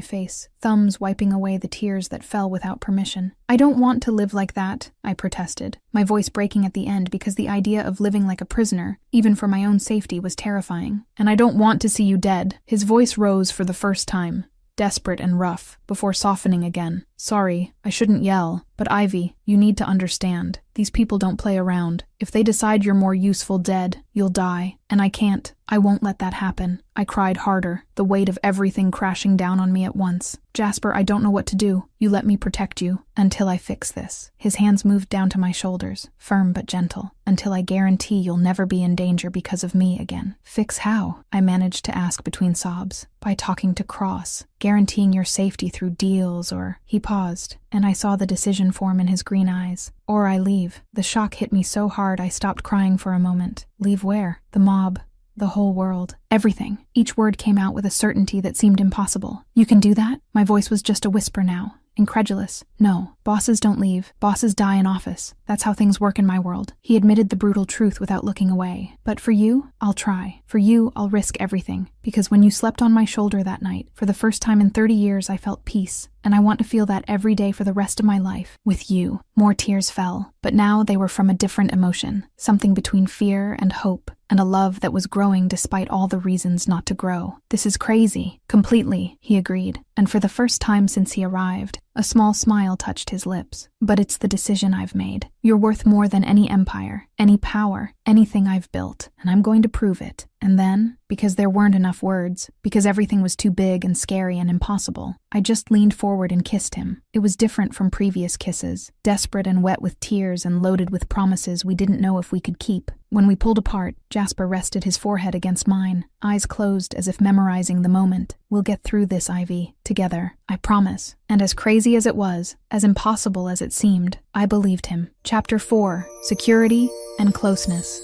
face, thumbs wiping away the tears that fell without permission. "I don't want to live like that," I protested, my voice breaking at the end because the idea of living like a prisoner, even for my own safety, was terrifying. "And I don't want to see you dead." His voice rose for the first time, desperate and rough, before softening again. "Sorry, I shouldn't yell, but Ivy, you need to understand. These people don't play around. If they decide you're more useful dead, you'll die. And I can't. I won't let that happen." I cried harder, the weight of everything crashing down on me at once. "Jasper, I don't know what to do. You let me protect you, until I fix this." His hands moved down to my shoulders, firm but gentle, "until I guarantee you'll never be in danger because of me again." "Fix how?" I managed to ask between sobs. "By talking to Cross, guaranteeing your safety through deals or—" He paused, and I saw the decision form in his green eyes. "Or I leave." The shock hit me so hard I stopped crying for a moment. "Leave where?" "The mob. The whole world." Everything. Each word came out with a certainty that seemed impossible. You can do that? My voice was just a whisper now. Incredulous. No, bosses don't leave. Bosses die in office. That's how things work in my world. He admitted the brutal truth without looking away. But for you, I'll try. For you, I'll risk everything. Because when you slept on my shoulder that night, for the first time in 30 years, I felt peace. And I want to feel that every day for the rest of my life. With you. More tears fell. But now they were from a different emotion. Something between fear and hope. And a love that was growing despite all the reasons not to grow. This is crazy. Completely, he agreed. And for the first time since he arrived, a small smile touched his lips. But it's the decision I've made. You're worth more than any empire, any power, anything I've built. And I'm going to prove it. And then, because there weren't enough words, because everything was too big and scary and impossible, I just leaned forward and kissed him. It was different from previous kisses, desperate and wet with tears and loaded with promises we didn't know if we could keep. When we pulled apart, Jasper rested his forehead against mine, eyes closed as if memorizing the moment. We'll get through this, Ivy, together, I promise. And as crazy as it was, as impossible as it seemed, I believed him. Chapter 4, Security and Closeness.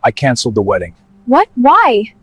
I canceled the wedding. What? Why?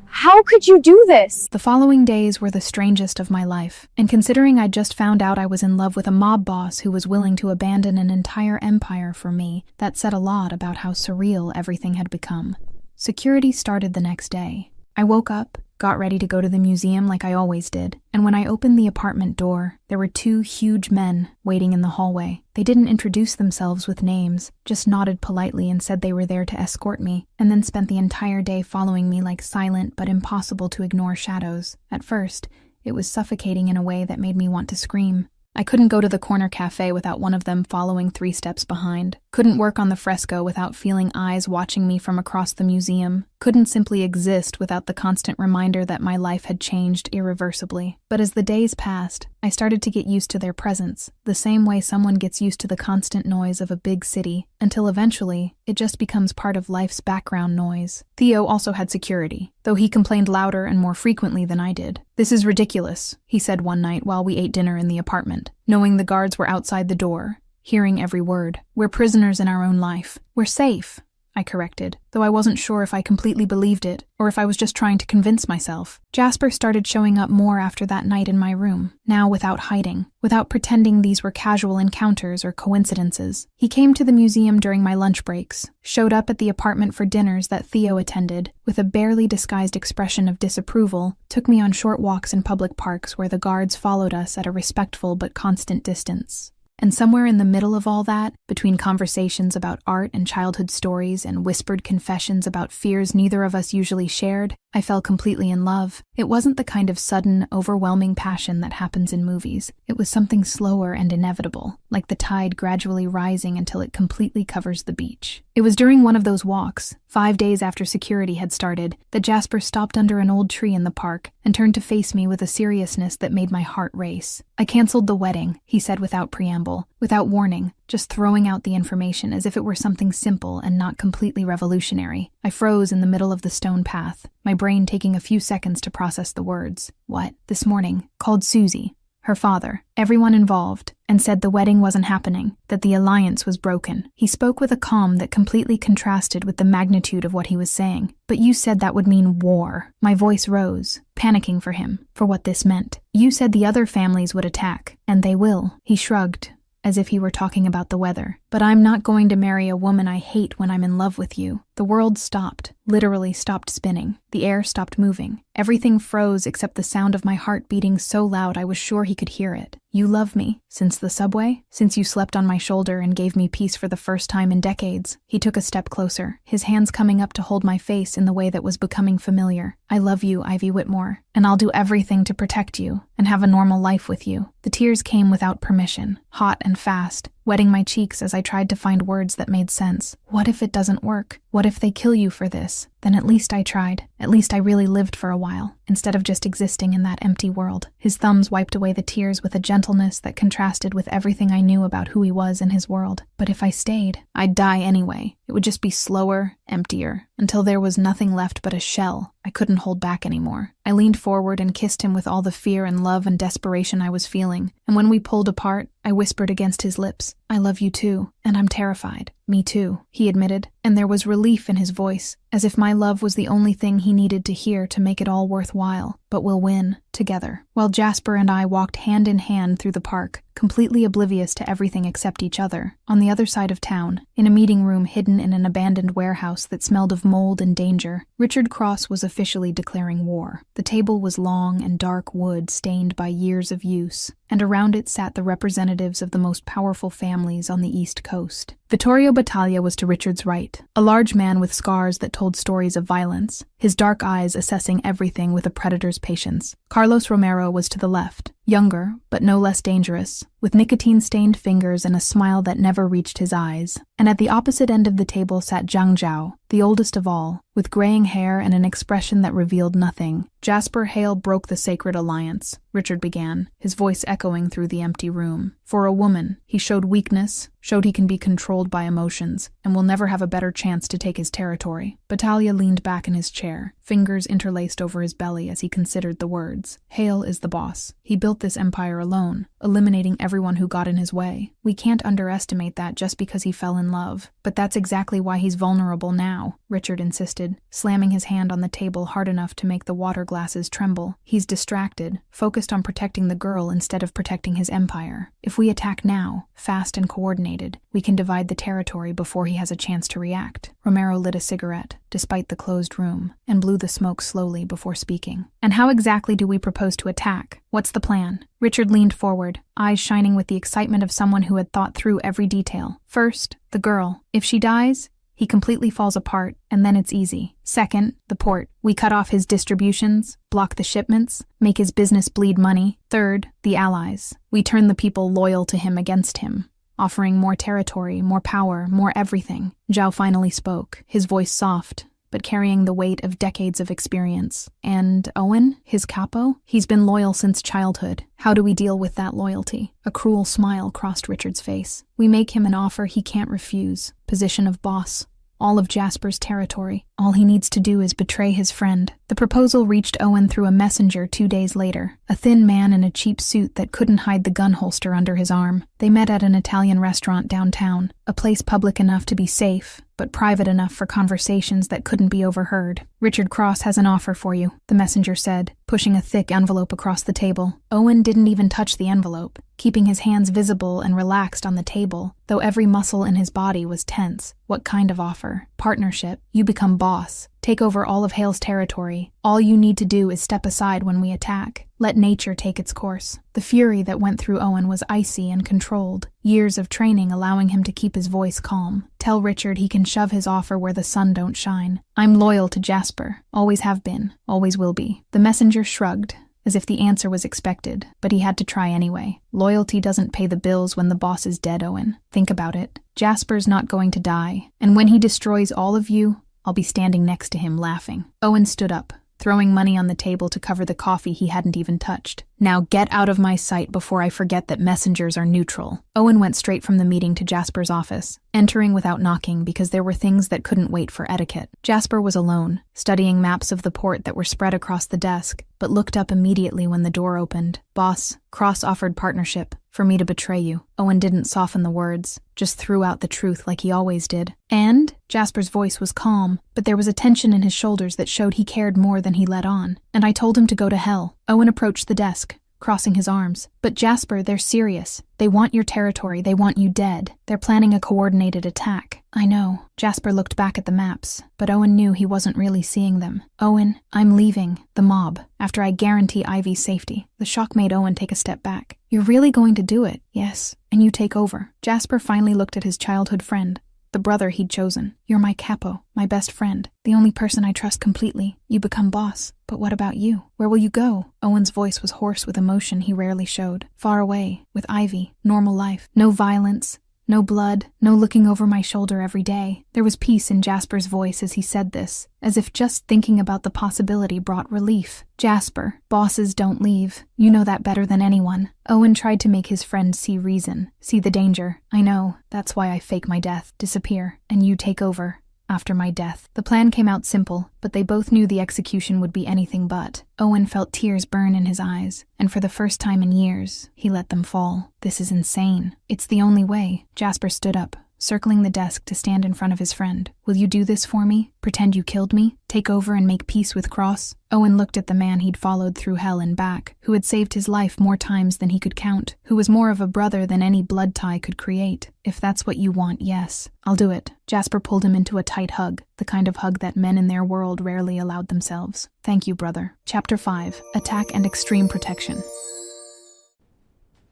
How could you do this? The following days were the strangest of my life, and considering I'd just found out I was in love with a mob boss who was willing to abandon an entire empire for me, that said a lot about how surreal everything had become. Security started the next day. I woke up, got ready to go to the museum like I always did, and when I opened the apartment door, there were two huge men waiting in the hallway. They didn't introduce themselves with names, just nodded politely and said they were there to escort me, and then spent the entire day following me like silent but impossible to ignore shadows. At first, it was suffocating in a way that made me want to scream. I couldn't go to the corner cafe without one of them following 3 steps behind. Couldn't work on the fresco without feeling eyes watching me from across the museum. Couldn't simply exist without the constant reminder that my life had changed irreversibly. But as the days passed, I started to get used to their presence, the same way someone gets used to the constant noise of a big city, until eventually, it just becomes part of life's background noise. Theo also had security, though he complained louder and more frequently than I did. "This is ridiculous," he said one night while we ate dinner in the apartment, knowing the guards were outside the door, hearing every word. "We're prisoners in our own life. We're safe," I corrected, though I wasn't sure if I completely believed it, or if I was just trying to convince myself. Jasper started showing up more after that night in my room, now without hiding, without pretending these were casual encounters or coincidences. He came to the museum during my lunch breaks, showed up at the apartment for dinners that Theo attended, with a barely disguised expression of disapproval, took me on short walks in public parks where the guards followed us at a respectful but constant distance. And somewhere in the middle of all that, between conversations about art and childhood stories and whispered confessions about fears neither of us usually shared, I fell completely in love. It wasn't the kind of sudden, overwhelming passion that happens in movies. It was something slower and inevitable, like the tide gradually rising until it completely covers the beach. It was during one of those walks, 5 days after security had started, that Jasper stopped under an old tree in the park and turned to face me with a seriousness that made my heart race. "I canceled the wedding," he said without preamble, without warning, just throwing out the information as if it were something simple and not completely revolutionary. I froze in the middle of the stone path, my brain taking a few seconds to process the words. "What?" "This morning, called Susie, her father, everyone involved, and said the wedding wasn't happening, that the alliance was broken." He spoke with a calm that completely contrasted with the magnitude of what he was saying. "But you said that would mean war." My voice rose, panicking for him, for what this meant. "You said the other families would attack, and they will." He shrugged, as if he were talking about the weather. "But I'm not going to marry a woman I hate when I'm in love with you." The world stopped, literally stopped spinning. The air stopped moving. Everything froze except the sound of my heart beating so loud I was sure he could hear it. "You love me? Since the subway? Since you slept on my shoulder and gave me peace for the first time in decades?" He took a step closer, his hands coming up to hold my face in the way that was becoming familiar. "I love you, Ivy Whitmore, and I'll do everything to protect you and have a normal life with you." The tears came without permission, hot and fast, wetting my cheeks as I tried to find words that made sense. What if it doesn't work? What if they kill you for this? Then at least I tried. At least I really lived for a while, instead of just existing in that empty world. His thumbs wiped away the tears with a gentleness that contrasted with everything I knew about who he was in his world. But if I stayed, I'd die anyway. It would just be slower, emptier, until there was nothing left but a shell. I couldn't hold back anymore. I leaned forward and kissed him with all the fear and love and desperation I was feeling, and when we pulled apart, I whispered against his lips, "I love you too." And I'm terrified. Me too, he admitted, and there was relief in his voice, as if my love was the only thing he needed to hear to make it all worthwhile. But we'll win, together. While Jasper and I walked hand in hand through the park, completely oblivious to everything except each other, on the other side of town, in a meeting room hidden in an abandoned warehouse that smelled of mold and danger, Richard Cross was officially declaring war. The table was long and dark wood stained by years of use, and around it sat the representatives of the most powerful families on the East Coast. Vittorio Battaglia was to Richard's right, a large man with scars that told stories of violence, his dark eyes assessing everything with a predator's patience. Carlos Romero was to the left, younger, but no less dangerous, with nicotine-stained fingers and a smile that never reached his eyes. And at the opposite end of the table sat Zhang Zhao, the oldest of all, with graying hair and an expression that revealed nothing. Jasper Hale broke the sacred alliance, Richard began, his voice echoing through the empty room. For a woman, he showed weakness, showed he can be controlled by emotions, and will never have a better chance to take his territory. Battaglia leaned back in his chair, fingers interlaced over his belly as he considered the words. Hale is the boss. He built this empire alone, eliminating everyone who got in his way. We can't underestimate that just because he fell in love. But that's exactly why he's vulnerable now, Richard insisted, slamming his hand on the table hard enough to make the water glasses tremble. He's distracted, focused on protecting the girl instead of protecting his empire. If we attack now, fast and coordinated, we can divide the territory before he has a chance to react. Romero lit a cigarette, despite the closed room, and blew the smoke slowly before speaking. And how exactly do we propose to attack? What's the plan? Richard leaned forward, eyes shining with the excitement of someone who had thought through every detail. First, the girl. If she dies, he completely falls apart, and then it's easy. Second, the port. We cut off his distributions, block the shipments, make his business bleed money. Third, the allies. We turn the people loyal to him against him, offering more territory, more power, more everything. Zhao finally spoke, his voice soft, but carrying the weight of decades of experience. And Owen, his capo? He's been loyal since childhood. How do we deal with that loyalty? A cruel smile crossed Richard's face. We make him an offer he can't refuse. Position of boss. All of Jasper's territory. All he needs to do is betray his friend. The proposal reached Owen through a messenger 2 days later, a thin man in a cheap suit that couldn't hide the gun holster under his arm. They met at an Italian restaurant downtown, a place public enough to be safe, but private enough for conversations that couldn't be overheard. Richard Cross has an offer for you, the messenger said, pushing a thick envelope across the table. Owen didn't even touch the envelope, keeping his hands visible and relaxed on the table, though every muscle in his body was tense. What kind of offer? Partnership. You become boss. Take over all of Hale's territory. All you need to do is step aside when we attack. Let nature take its course. The fury that went through Owen was icy and controlled, years of training allowing him to keep his voice calm. Tell Richard he can shove his offer where the sun don't shine. I'm loyal to Jasper. Always have been. Always will be. The messenger shrugged, as if the answer was expected, but he had to try anyway. Loyalty doesn't pay the bills when the boss is dead, Owen. Think about it. Jasper's not going to die, and when he destroys all of you, I'll be standing next to him laughing. Owen stood up, throwing money on the table to cover the coffee he hadn't even touched. Now get out of my sight before I forget that messengers are neutral. Owen went straight from the meeting to Jasper's office, entering without knocking because there were things that couldn't wait for etiquette. Jasper was alone, studying maps of the port that were spread across the desk, but looked up immediately when the door opened. Boss, Cross offered partnership. For me to betray you. Owen didn't soften the words, just threw out the truth like he always did. And? Jasper's voice was calm, but there was a tension in his shoulders that showed he cared more than he let on. And I told him to go to hell. Owen approached the desk, crossing his arms. But Jasper, they're serious. They want your territory. They want you dead. They're planning a coordinated attack. I know. Jasper looked back at the maps, but Owen knew he wasn't really seeing them. Owen, I'm leaving the mob after I guarantee Ivy's safety. The shock made Owen take a step back. You're really going to do it? Yes. And you take over. Jasper finally looked at his childhood friend, the brother he'd chosen. You're my capo, my best friend, the only person I trust completely. You become boss. But what about you? Where will you go? Owen's voice was hoarse with emotion he rarely showed. Far away, with Ivy, normal life. No violence, no blood, no looking over my shoulder every day. There was peace in Jasper's voice as he said this, as if just thinking about the possibility brought relief. Jasper, bosses don't leave. You know that better than anyone. Owen tried to make his friend see reason, see the danger. I know, that's why I fake my death, disappear, and you take over. After my death. The plan came out simple, but they both knew the execution would be anything but. Owen felt tears burn in his eyes, and for the first time in years, he let them fall. This is insane. It's the only way. Jasper stood up, circling the desk to stand in front of his friend. "Will you do this for me? Pretend you killed me? Take over and make peace with Cross?" Owen looked at the man he'd followed through hell and back, who had saved his life more times than he could count, who was more of a brother than any blood tie could create. "If that's what you want, yes, I'll do it." Jasper pulled him into a tight hug, the kind of hug that men in their world rarely allowed themselves. "Thank you, brother." Chapter 5. Attack and Extreme Protection.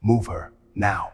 Move her, now.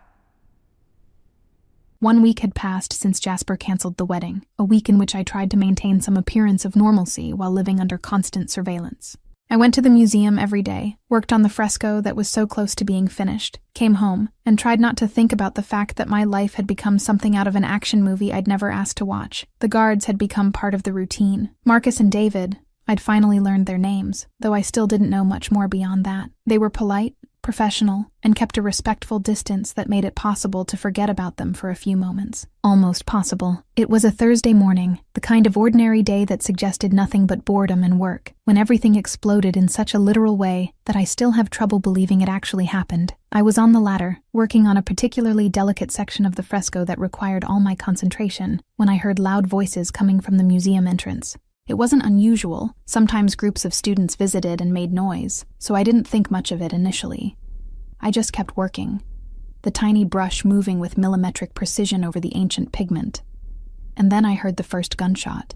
1 week had passed since Jasper canceled the wedding, a week in which I tried to maintain some appearance of normalcy while living under constant surveillance. I went to the museum every day, worked on the fresco that was so close to being finished, came home, and tried not to think about the fact that my life had become something out of an action movie I'd never asked to watch. The guards had become part of the routine. Marcus and David, I'd finally learned their names, though I still didn't know much more beyond that. They were polite, professional, and kept a respectful distance that made it possible to forget about them for a few moments. Almost possible. It was a Thursday morning, the kind of ordinary day that suggested nothing but boredom and work, when everything exploded in such a literal way that I still have trouble believing it actually happened. I was on the ladder, working on a particularly delicate section of the fresco that required all my concentration, when I heard loud voices coming from the museum entrance. It wasn't unusual. Sometimes groups of students visited and made noise, so I didn't think much of it initially. I just kept working, the tiny brush moving with millimetric precision over the ancient pigment. And then I heard the first gunshot.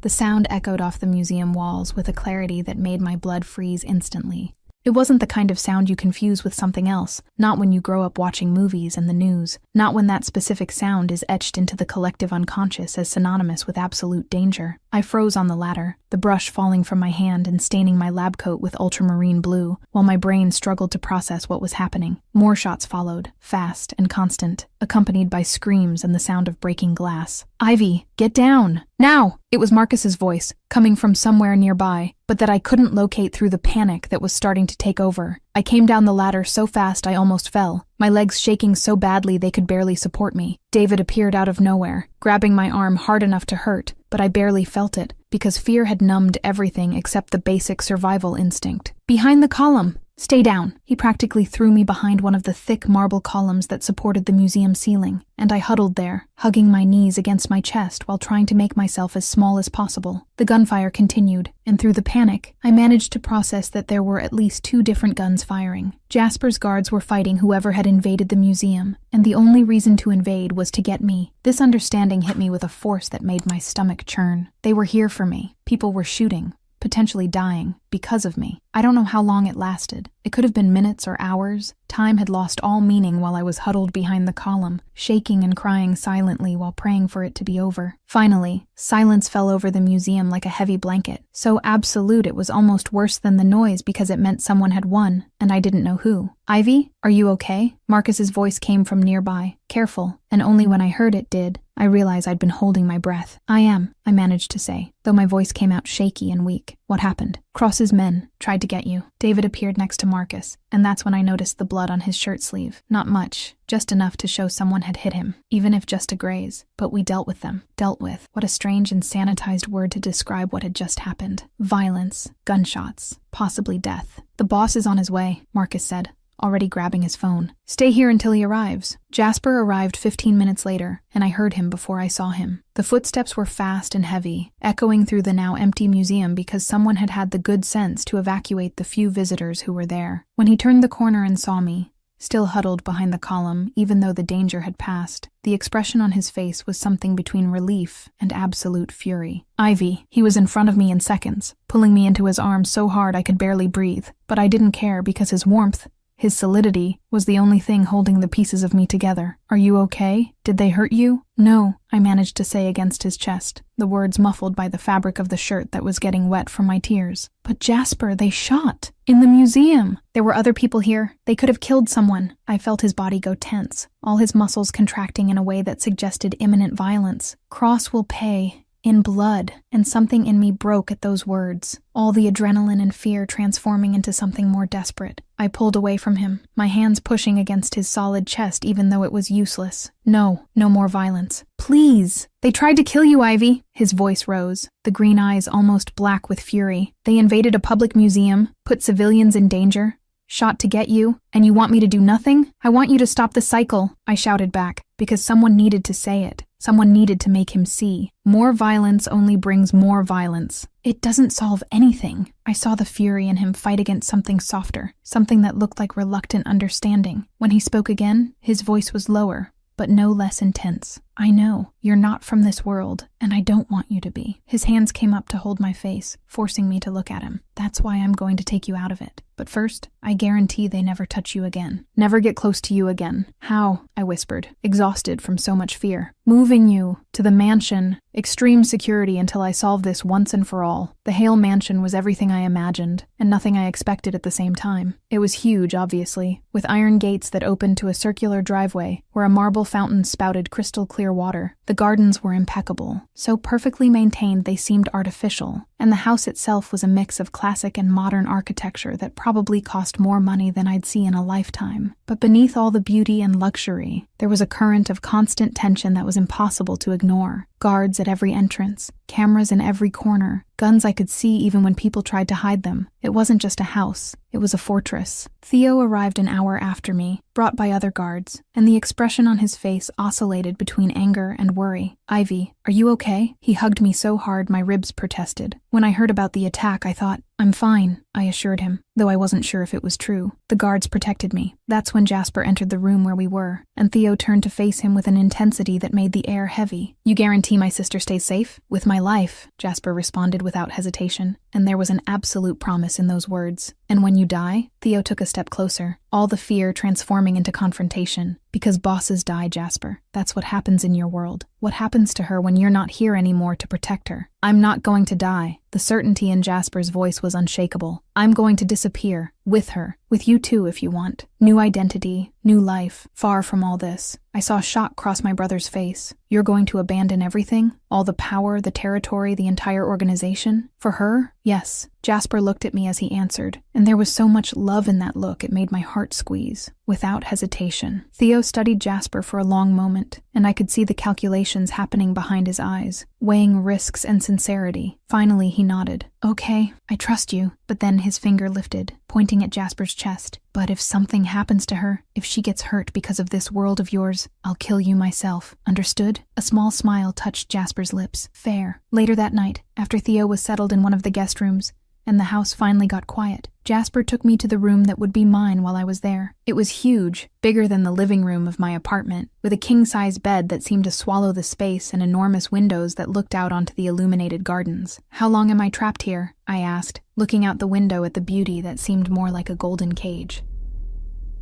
The sound echoed off the museum walls with a clarity that made my blood freeze instantly. It wasn't the kind of sound you confuse with something else, not when you grow up watching movies and the news, not when that specific sound is etched into the collective unconscious as synonymous with absolute danger. I froze on the ladder, the brush falling from my hand and staining my lab coat with ultramarine blue, while my brain struggled to process what was happening. More shots followed, fast and constant, accompanied by screams and the sound of breaking glass. "Ivy, get down! Now!" It was Marcus's voice, coming from somewhere nearby, but that I couldn't locate through the panic that was starting to take over. I came down the ladder so fast I almost fell, my legs shaking so badly they could barely support me. David appeared out of nowhere, grabbing my arm hard enough to hurt, but I barely felt it, because fear had numbed everything except the basic survival instinct. "Behind the column! Stay down." He practically threw me behind one of the thick marble columns that supported the museum ceiling, and I huddled there, hugging my knees against my chest while trying to make myself as small as possible. The gunfire continued, and through the panic, I managed to process that there were at least 2 different guns firing. Jasper's guards were fighting whoever had invaded the museum, and the only reason to invade was to get me. This understanding hit me with a force that made my stomach churn. They were here for me. People were shooting, potentially dying, because of me. I don't know how long it lasted. It could have been minutes or hours. Time had lost all meaning while I was huddled behind the column, shaking and crying silently while praying for it to be over. Finally, silence fell over the museum like a heavy blanket, so absolute it was almost worse than the noise because it meant someone had won, and I didn't know who. "Ivy, are you okay?" Marcus's voice came from nearby, careful, and only when I heard it did I realized I'd been holding my breath. "I am," I managed to say, though my voice came out shaky and weak. "What happened?" "Cross's men tried to get you." David appeared next to Marcus, and that's when I noticed the blood on his shirt sleeve. Not much, just enough to show someone had hit him, even if just a graze. But we dealt with them. Dealt with. What a strange and sanitized word to describe what had just happened. Violence, gunshots, possibly death. "The boss is on his way," Marcus said, already grabbing his phone. "Stay here until he arrives." Jasper arrived 15 minutes later, and I heard him before I saw him. The footsteps were fast and heavy, echoing through the now empty museum because someone had had the good sense to evacuate the few visitors who were there. When he turned the corner and saw me, still huddled behind the column even though the danger had passed, the expression on his face was something between relief and absolute fury. "Ivy." He was in front of me in seconds, pulling me into his arms so hard I could barely breathe, but I didn't care because his warmth, his solidity, was the only thing holding the pieces of me together. "Are you okay? Did they hurt you?" "No," I managed to say against his chest, the words muffled by the fabric of the shirt that was getting wet from my tears. "But Jasper, they shot! In the museum! There were other people here. They could have killed someone." I felt his body go tense, all his muscles contracting in a way that suggested imminent violence. "Cross will pay. In blood," and something in me broke at those words, all the adrenaline and fear transforming into something more desperate. I pulled away from him, my hands pushing against his solid chest even though it was useless. "No, no more violence. Please! They tried to kill you, Ivy." His voice rose, the green eyes almost black with fury. "They invaded a public museum, put civilians in danger. Shot to get you? And you want me to do nothing? I want you to stop the cycle, I shouted back, because someone needed to say it. Someone needed to make him see. More violence only brings more violence. It doesn't solve anything. I saw the fury in him fight against something softer, something that looked like reluctant understanding. When he spoke again, his voice was lower, but no less intense. I know, you're not from this world, and I don't want you to be. His hands came up to hold my face, forcing me to look at him. That's why I'm going to take you out of it. But first, I guarantee they never touch you again. Never get close to you again. How? I whispered, exhausted from so much fear. Moving you to the mansion. Extreme security until I solve this once and for all. The Hale mansion was everything I imagined, and nothing I expected at the same time. It was huge, obviously, with iron gates that opened to a circular driveway where a marble fountain spouted crystal clear water. The gardens were impeccable, so perfectly maintained they seemed artificial, and the house itself was a mix of classic and modern architecture that probably cost more money than I'd see in a lifetime. But beneath all the beauty and luxury, there was a current of constant tension that was impossible to ignore. Guards at every entrance, cameras in every corner, guns I could see even when people tried to hide them. It wasn't just a house, it was a fortress. Theo arrived an hour after me, brought by other guards, and the expression on his face oscillated between anger and worry. Ivy, are you okay? He hugged me so hard my ribs protested. When I heard about the attack, I thought, I'm fine, I assured him, though I wasn't sure if it was true. The guards protected me. That's when Jasper entered the room where we were, and Theo turned to face him with an intensity that made the air heavy. You guarantee my sister stays safe? With my life, Jasper responded without hesitation, and there was an absolute promise in those words. And when you die? Theo took a step closer, all the fear transforming into confrontation. Because bosses die, Jasper. That's what happens in your world. What happens to her when you're not here anymore to protect her? I'm not going to die. The certainty in Jasper's voice was unshakable. I'm going to disappear. With her. With you too, if you want. New identity. New life. Far from all this. I saw shock cross my brother's face. You're going to abandon everything? All the power, the territory, the entire organization? For her? Yes. Jasper looked at me as he answered, and there was so much love in that look it made my heart squeeze. Without hesitation. Theo studied Jasper for a long moment, and I could see the calculations happening behind his eyes, weighing risks and sincerity. Finally, he nodded. Okay, I trust you. But then his finger lifted, pointing at Jasper's chest. But if something happens to her, if she gets hurt because of this world of yours, I'll kill you myself. Understood? A small smile touched Jasper's lips. Fair. Later that night, after Theo was settled in one of the guest rooms, and the house finally got quiet, Jasper took me to the room that would be mine while I was there. It was huge, bigger than the living room of my apartment, with a king-size bed that seemed to swallow the space and enormous windows that looked out onto the illuminated gardens. How long am I trapped here? I asked, looking out the window at the beauty that seemed more like a golden cage.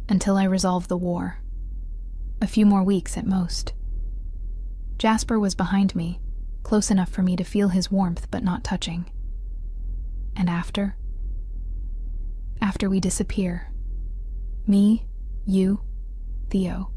Until I resolve the war. A few more weeks at most. Jasper was behind me, close enough for me to feel his warmth but not touching. And after? After we disappear. Me, you, Theo.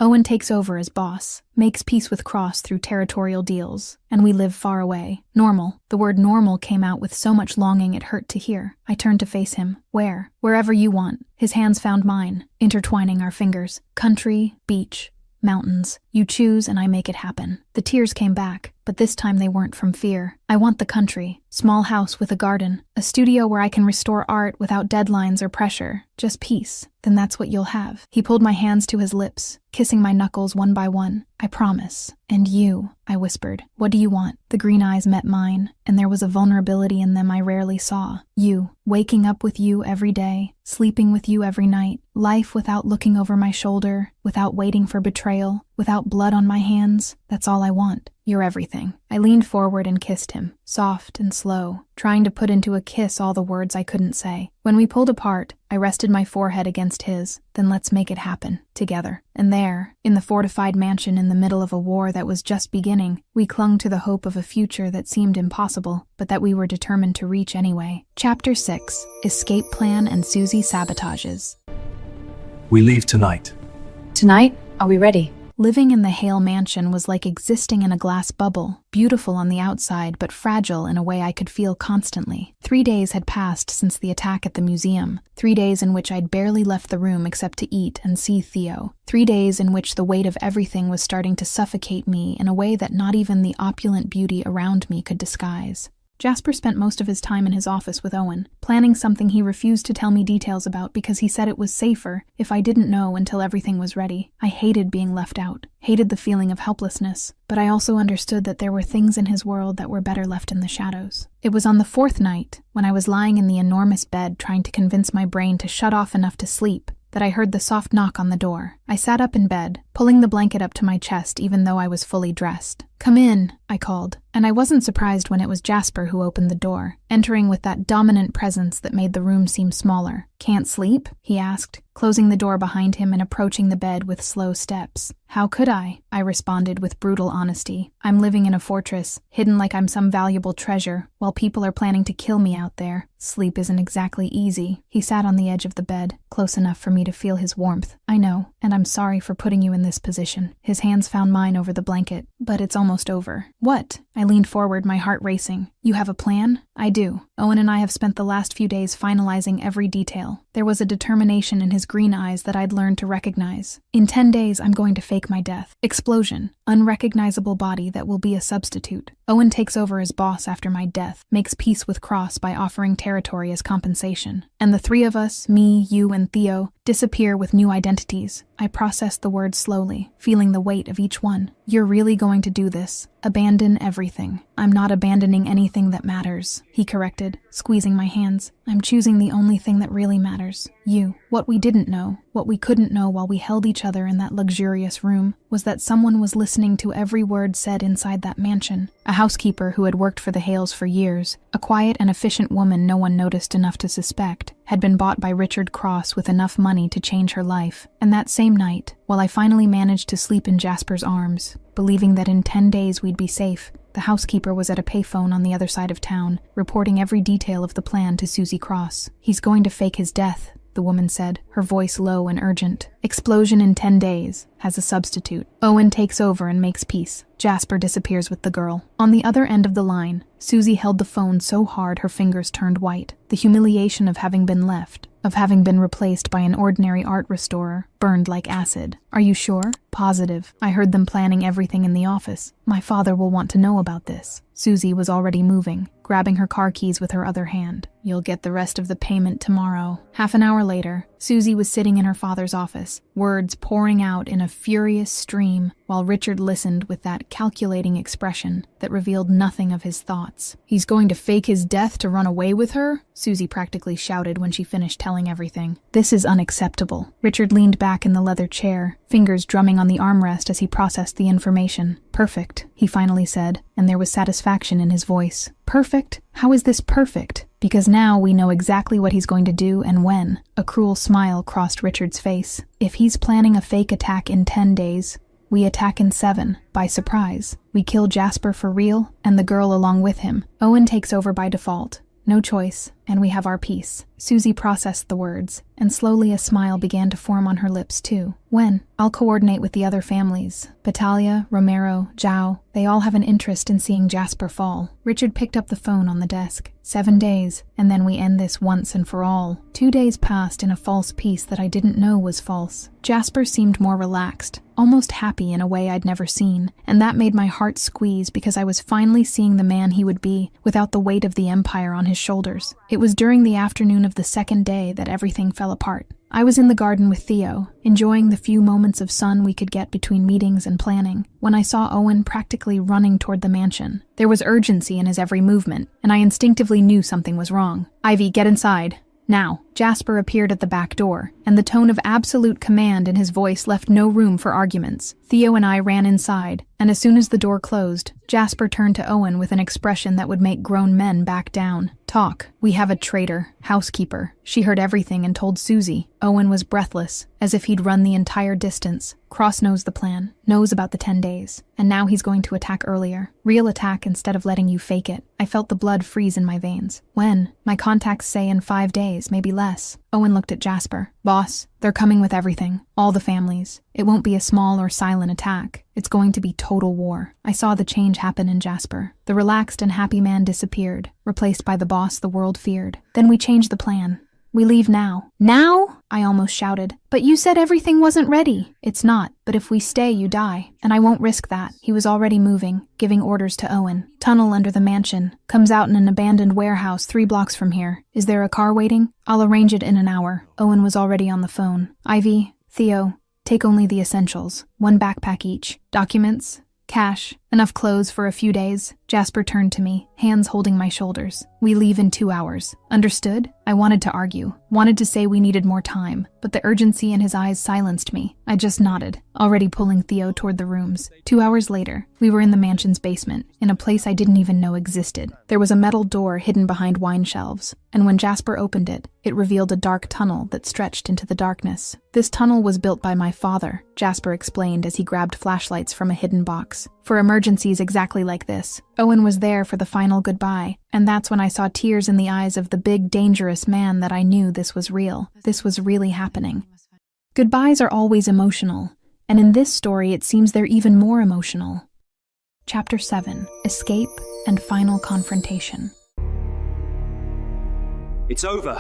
Owen takes over as boss, makes peace with Cross through territorial deals, and we live far away. Normal. The word normal came out with so much longing it hurt to hear. I turned to face him. Where? Wherever you want. His hands found mine, intertwining our fingers. Country, beach, mountains. You choose and I make it happen. The tears came back, but this time they weren't from fear. I want the country. Small house with a garden. A studio where I can restore art without deadlines or pressure. Just peace. Then that's what you'll have. He pulled my hands to his lips, kissing my knuckles one by one. I promise. And you, I whispered. What do you want? The green eyes met mine, and there was a vulnerability in them I rarely saw. You. Waking up with you every day. Sleeping with you every night. Life without looking over my shoulder. Without waiting for betrayal. Without blood on my hands. That's all I want. You're everything. I leaned forward and kissed him, soft and slow, trying to put into a kiss all the words I couldn't say. When we pulled apart, I rested my forehead against his. Then let's make it happen, together. And there, in the fortified mansion in the middle of a war that was just beginning, we clung to the hope of a future that seemed impossible, but that we were determined to reach anyway. Chapter 6. Escape Plan and Susie Sabotages. We leave tonight. Tonight? Are we ready? Living in the Hale mansion was like existing in a glass bubble, beautiful on the outside but fragile in a way I could feel constantly. 3 days had passed since the attack at the museum, 3 days in which I'd barely left the room except to eat and see Theo, 3 days in which the weight of everything was starting to suffocate me in a way that not even the opulent beauty around me could disguise. Jasper spent most of his time in his office with Owen, planning something he refused to tell me details about because he said it was safer if I didn't know until everything was ready. I hated being left out, hated the feeling of helplessness, but I also understood that there were things in his world that were better left in the shadows. It was on the 4th night, when I was lying in the enormous bed trying to convince my brain to shut off enough to sleep, that I heard the soft knock on the door. I sat up in bed, pulling the blanket up to my chest even though I was fully dressed. "Come in," I called, and I wasn't surprised when it was Jasper who opened the door, entering with that dominant presence that made the room seem smaller. "Can't sleep?" he asked, closing the door behind him and approaching the bed with slow steps. "How could I?" I responded with brutal honesty. "I'm living in a fortress, hidden like I'm some valuable treasure, while people are planning to kill me out there. Sleep isn't exactly easy." He sat on the edge of the bed, close enough for me to feel his warmth. "I know, and I'm sorry for putting you in this position." His hands found mine over the blanket. "But it's almost over." "What?" I leaned forward, my heart racing. "You have a plan?" "I do. Owen and I have spent the last few days finalizing every detail." There was a determination in his green eyes that I'd learned to recognize. "In 10 days, I'm going to fake my death. Explosion. Unrecognizable body that will be a substitute. Owen takes over as boss after my death, makes peace with Cross by offering territory as compensation. And the 3 of us, me, you, and Theo, disappear with new identities." I processed the words slowly, feeling the weight of each one. "You're really going to do this? Abandon everything." "I'm not abandoning anything that matters," he corrected, squeezing my hands. "I'm choosing the only thing that really matters. You." What we didn't know, what we couldn't know while we held each other in that luxurious room, was that someone was listening to every word said inside that mansion. A housekeeper who had worked for the Hales for years, a quiet and efficient woman no one noticed enough to suspect, had been bought by Richard Cross with enough money to change her life. And that same night, while I finally managed to sleep in Jasper's arms, believing that in 10 days we'd be safe, the housekeeper was at a payphone on the other side of town, reporting every detail of the plan to Susie Cross. "He's going to fake his death," the woman said, her voice low and urgent. "Explosion in 10 days. Has a substitute. Owen takes over and makes peace. Jasper disappears with the girl." On the other end of the line, Susie held the phone so hard her fingers turned white. The humiliation of having been left, of having been replaced by an ordinary art restorer, burned like acid. "Are you sure?" "Positive. I heard them planning everything in the office. My father will want to know about this." Susie was already moving, grabbing her car keys with her other hand. "You'll get the rest of the payment tomorrow." Half an hour later, Susie was sitting in her father's office, words pouring out in a furious stream, while Richard listened with that calculating expression that revealed nothing of his thoughts. "He's going to fake his death to run away with her?" Susie practically shouted when she finished telling everything. "This is unacceptable." Richard leaned back in the leather chair, fingers drumming on the armrest as he processed the information. "Perfect," he finally said, and there was satisfaction in his voice. "Perfect? How is this perfect?" "Because now we know exactly what he's going to do and when." A cruel smile crossed Richard's face. "If he's planning a fake attack in 10 days, we attack in 7, by surprise. We kill Jasper for real, and the girl along with him. Owen takes over by default. No choice, and we have our peace." Susie processed the words, and slowly a smile began to form on her lips too. "When? I'll coordinate with the other families. Battaglia, Romero, Zhao, they all have an interest in seeing Jasper fall." Richard picked up the phone on the desk. 7 days, and then we end this once and for all." 2 days passed in a false peace that I didn't know was false. Jasper seemed more relaxed, almost happy in a way I'd never seen, and that made my heart squeeze because I was finally seeing the man he would be, without the weight of the empire on his shoulders. It was during the afternoon of the 2nd day that everything fell apart. I was in the garden with Theo, enjoying the few moments of sun we could get between meetings and planning, when I saw Owen practically running toward the mansion. There was urgency in his every movement, and I instinctively knew something was wrong. "Ivy, get inside. Now." Jasper appeared at the back door, and the tone of absolute command in his voice left no room for arguments. Theo and I ran inside, and as soon as the door closed, Jasper turned to Owen with an expression that would make grown men back down. "Talk. We have a traitor. Housekeeper." She heard everything and told Susie. Owen was breathless, as if he'd run the entire distance. "Cross knows the plan, knows about the 10 days, and now he's going to attack earlier. Real attack instead of letting you fake it." I felt the blood freeze in my veins. "When?" "My contacts say in 5 days, maybe less." Owen looked at Jasper. "Boss, they're coming with everything. All the families. It won't be a small or silent attack. It's going to be total war." I saw the change happen in Jasper. The relaxed and happy man disappeared, replaced by the boss the world feared. "Then we changed the plan. We leave now. Now? I almost shouted. But you said everything wasn't ready. It's not, but if we stay, you die. And I won't risk that. He was already moving, giving orders to Owen. Tunnel under the mansion. Comes out in an abandoned warehouse 3 blocks from here. Is there a car waiting? I'll arrange it in an hour. Owen was already on the phone. Ivy, Theo, take only the essentials. 1 backpack each. Documents, cash, enough clothes for a few days. Jasper turned to me, hands holding my shoulders. We leave in 2 hours. Understood? I wanted to argue, wanted to say we needed more time, but the urgency in his eyes silenced me. I just nodded, already pulling Theo toward the rooms. 2 hours later, we were in the mansion's basement, in a place I didn't even know existed. There was a metal door hidden behind wine shelves, and when Jasper opened it, it revealed a dark tunnel that stretched into the darkness. This tunnel was built by my father, Jasper explained as he grabbed flashlights from a hidden box. For emergencies exactly like this. Owen was there for the final goodbye, and that's when I saw tears in the eyes of the big, dangerous man that I knew this was real. This was really happening. Goodbyes are always emotional, and in this story it seems they're even more emotional. Chapter 7. Escape and Final Confrontation. It's over.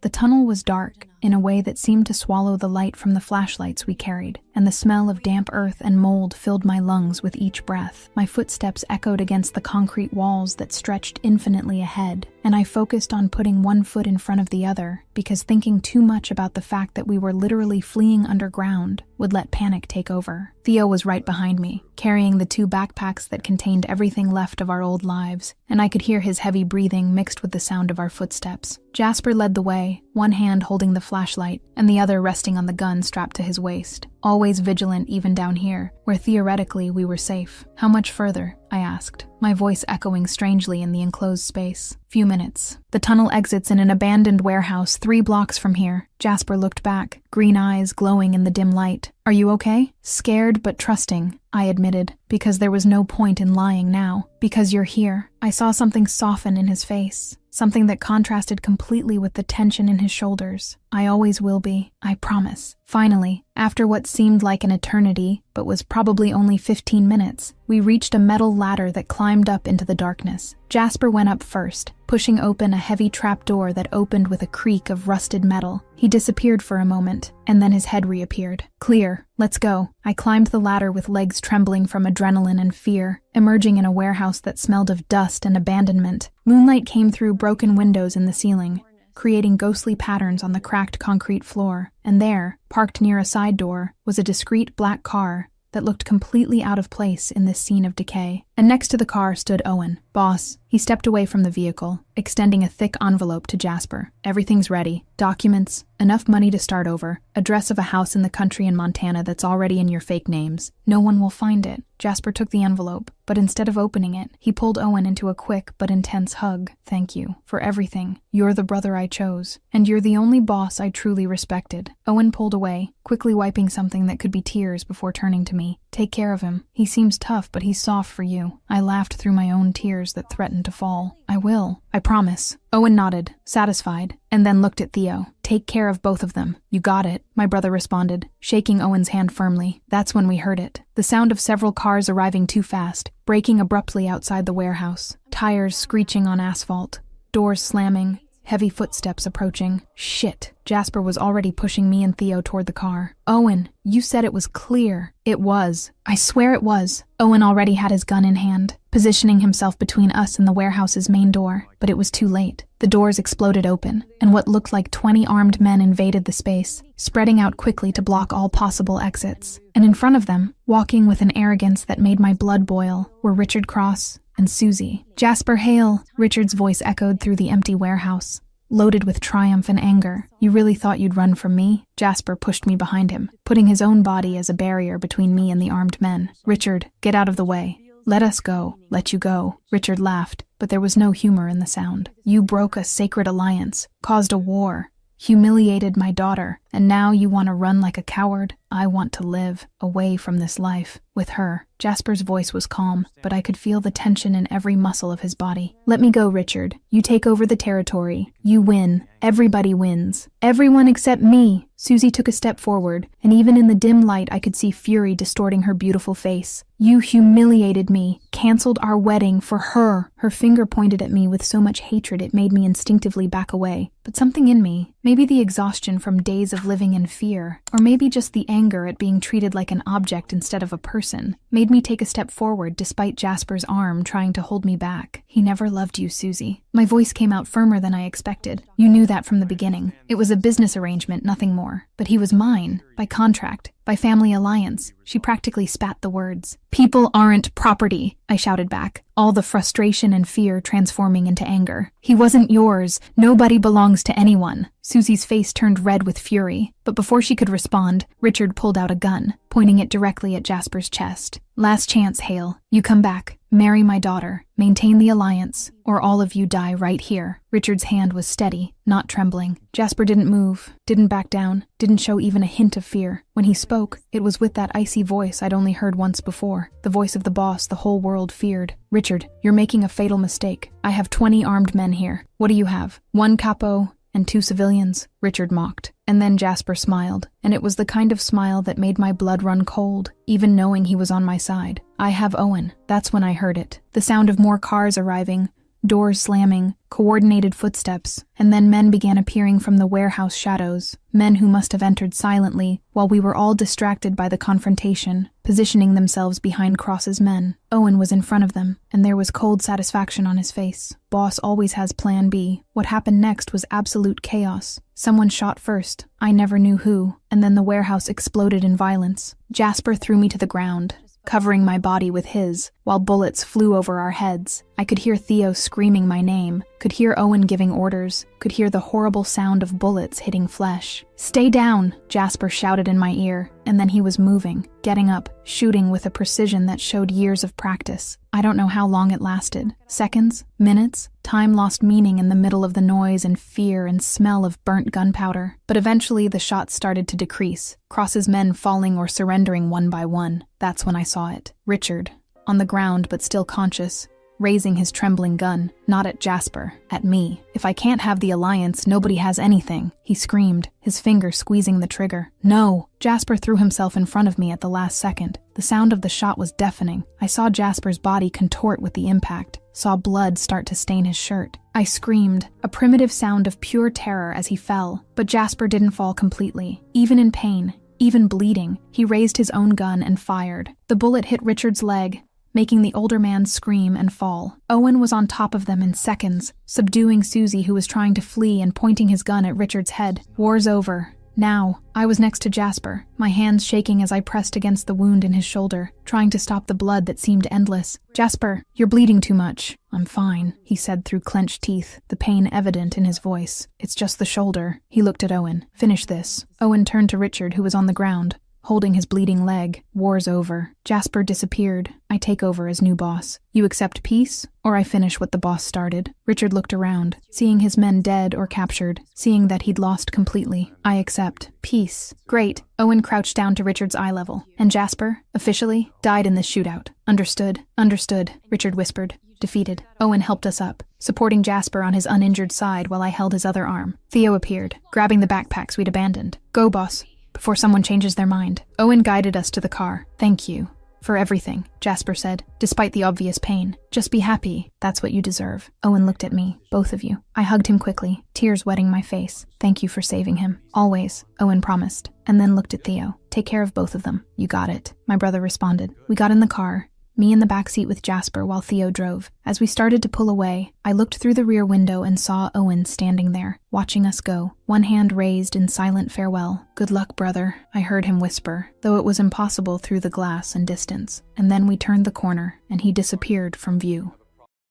The tunnel was dark, in a way that seemed to swallow the light from the flashlights we carried, and the smell of damp earth and mold filled my lungs with each breath. My footsteps echoed against the concrete walls that stretched infinitely ahead, and I focused on putting one foot in front of the other, because thinking too much about the fact that we were literally fleeing underground would let panic take over. Theo was right behind me, carrying the 2 backpacks that contained everything left of our old lives, and I could hear his heavy breathing mixed with the sound of our footsteps. Jasper led the way, one hand holding the flashlight, and the other resting on the gun strapped to his waist. Always vigilant even down here, where theoretically we were safe. How much further? I asked, my voice echoing strangely in the enclosed space. Few minutes. The tunnel exits in an abandoned warehouse 3 blocks from here. Jasper looked back, green eyes glowing in the dim light. Are you okay? Scared but trusting, I admitted, because there was no point in lying now. Because you're here. I saw something soften in his face. Something that contrasted completely with the tension in his shoulders. I always will be, I promise. Finally, after what seemed like an eternity, but was probably only 15 minutes, we reached a metal ladder that climbed up into the darkness. Jasper went up first, pushing open a heavy trapdoor that opened with a creak of rusted metal. He disappeared for a moment, and then his head reappeared. Clear. Let's go. I climbed the ladder with legs trembling from adrenaline and fear, emerging in a warehouse that smelled of dust and abandonment. Moonlight came through broken windows in the ceiling, creating ghostly patterns on the cracked concrete floor, and there, parked near a side door, was a discreet black car that looked completely out of place in this scene of decay. And next to the car stood Owen. Boss. He stepped away from the vehicle, extending a thick envelope to Jasper. Everything's ready. Documents, enough money to start over, address of a house in the country in Montana that's already in your fake names. No one will find it. Jasper took the envelope, but instead of opening it, he pulled Owen into a quick but intense hug. Thank you for everything. You're the brother I chose, and you're the only boss I truly respected. Owen pulled away, quickly wiping something that could be tears before turning to me. Take care of him. He seems tough, but he's soft for you. I laughed through my own tears that threatened to fall. I will. I promise. Owen nodded, satisfied, and then looked at Theo. Take care of both of them. You got it, my brother responded, shaking Owen's hand firmly. That's when we heard it. The sound of several cars arriving too fast, braking abruptly outside the warehouse. Tires screeching on asphalt. Doors slamming. Heavy footsteps approaching. Shit. Jasper was already pushing me and Theo toward the car. Owen, you said it was clear. It was. I swear it was. Owen already had his gun in hand, positioning himself between us and the warehouse's main door. But it was too late. The doors exploded open, and what looked like 20 armed men invaded the space, spreading out quickly to block all possible exits. And in front of them, walking with an arrogance that made my blood boil, were Richard Cross and Susie. Jasper Hale, Richard's voice echoed through the empty warehouse, loaded with triumph and anger. You really thought you'd run from me? Jasper pushed me behind him, putting his own body as a barrier between me and the armed men. Richard, get out of the way. Let us go. Let you go. Richard laughed, but there was no humor in the sound. You broke a sacred alliance, caused a war, humiliated my daughter, and now you want to run like a coward? I want to live away from this life with her. Jasper's voice was calm, but I could feel the tension in every muscle of his body. Let me go, Richard. You take over the territory. You win. Everybody wins. Everyone except me. Susie took a step forward, and even in the dim light I could see fury distorting her beautiful face. You humiliated me, canceled our wedding for her. Her finger pointed at me with so much hatred it made me instinctively back away. But something in me, maybe the exhaustion from days of living in fear, or maybe just the anger at being treated like an object instead of a person, made me take a step forward despite Jasper's arm trying to hold me back. He never loved you, Susie. My voice came out firmer than I expected. You knew that from the beginning. It was a business arrangement, nothing more. But he was mine, by contract, by family alliance. She practically spat the words. People aren't property, I shouted back, all the frustration and fear transforming into anger. He wasn't yours. Nobody belongs to anyone. Susie's face turned red with fury, but before she could respond, Richard pulled out a gun, pointing it directly at Jasper's chest. Last chance, Hale. You come back, marry my daughter, maintain the alliance, or all of you die right here. Richard's hand was steady, not trembling. Jasper didn't move, didn't back down, didn't show even a hint of fear. When he spoke, it was with that icy voice I'd only heard once before, the voice of the boss the whole world feared. Richard, you're making a fatal mistake. I have 20 armed men here. What do you have? 1 capo and 2 civilians, Richard mocked. And then Jasper smiled, and it was the kind of smile that made my blood run cold, even knowing he was on my side. I have Owen. That's when I heard it. The sound of more cars arriving, doors slamming, coordinated footsteps, and then men began appearing from the warehouse shadows, men who must have entered silently while we were all distracted by the confrontation, positioning themselves behind Cross's men. Owen was in front of them, and there was cold satisfaction on his face. Boss always has plan B. What happened next was absolute chaos. Someone shot first, I never knew who, and then the warehouse exploded in violence. Jasper threw me to the ground, covering my body with his, while bullets flew over our heads. I could hear Theo screaming my name, could hear Owen giving orders, could hear the horrible sound of bullets hitting flesh. Stay down, Jasper shouted in my ear, and then he was moving, getting up, shooting with a precision that showed years of practice. I don't know how long it lasted. Seconds? Minutes? Time lost meaning in the middle of the noise and fear and smell of burnt gunpowder. But eventually the shots started to decrease, Cross's men falling or surrendering one by one. That's when I saw it. Richard, on the ground but still conscious, raising his trembling gun, not at Jasper, at me. If I can't have the alliance, nobody has anything, he screamed, his finger squeezing the trigger. No! Jasper threw himself in front of me at the last second. The sound of the shot was deafening. I saw Jasper's body contort with the impact, saw blood start to stain his shirt. I screamed, a primitive sound of pure terror as he fell, but Jasper didn't fall completely. Even in pain, even bleeding, he raised his own gun and fired. The bullet hit Richard's leg, making the older man scream and fall. Owen was on top of them in seconds, subduing Susie, who was trying to flee and pointing his gun at Richard's head. War's over. Now, I was next to Jasper, my hands shaking as I pressed against the wound in his shoulder, trying to stop the blood that seemed endless. Jasper, you're bleeding too much. I'm fine, he said through clenched teeth, the pain evident in his voice. It's just the shoulder. He looked at Owen. Finish this. Owen turned to Richard, who was on the ground, holding his bleeding leg. War's over. Jasper disappeared. I take over as new boss. You accept peace, or I finish what the boss started. Richard looked around, seeing his men dead or captured, seeing that he'd lost completely. I accept. Peace. Great. Owen crouched down to Richard's eye level. And Jasper, officially, died in this shootout. Understood. Understood, Richard whispered. Defeated. Owen helped us up, supporting Jasper on his uninjured side while I held his other arm. Theo appeared, grabbing the backpacks we'd abandoned. Go, boss, before someone changes their mind. Owen guided us to the car. Thank you for everything, Jasper said, despite the obvious pain. Just be happy. That's what you deserve. Owen looked at me, both of you. I hugged him quickly, tears wetting my face. Thank you for saving him. Always, Owen promised, and then looked at Theo. Take care of both of them. You got it, my brother responded. We got in the car, me in the backseat with Jasper while Theo drove. As we started to pull away, I looked through the rear window and saw Owen standing there, watching us go, one hand raised in silent farewell. Good luck, brother, I heard him whisper, though it was impossible through the glass and distance. And then we turned the corner, and he disappeared from view.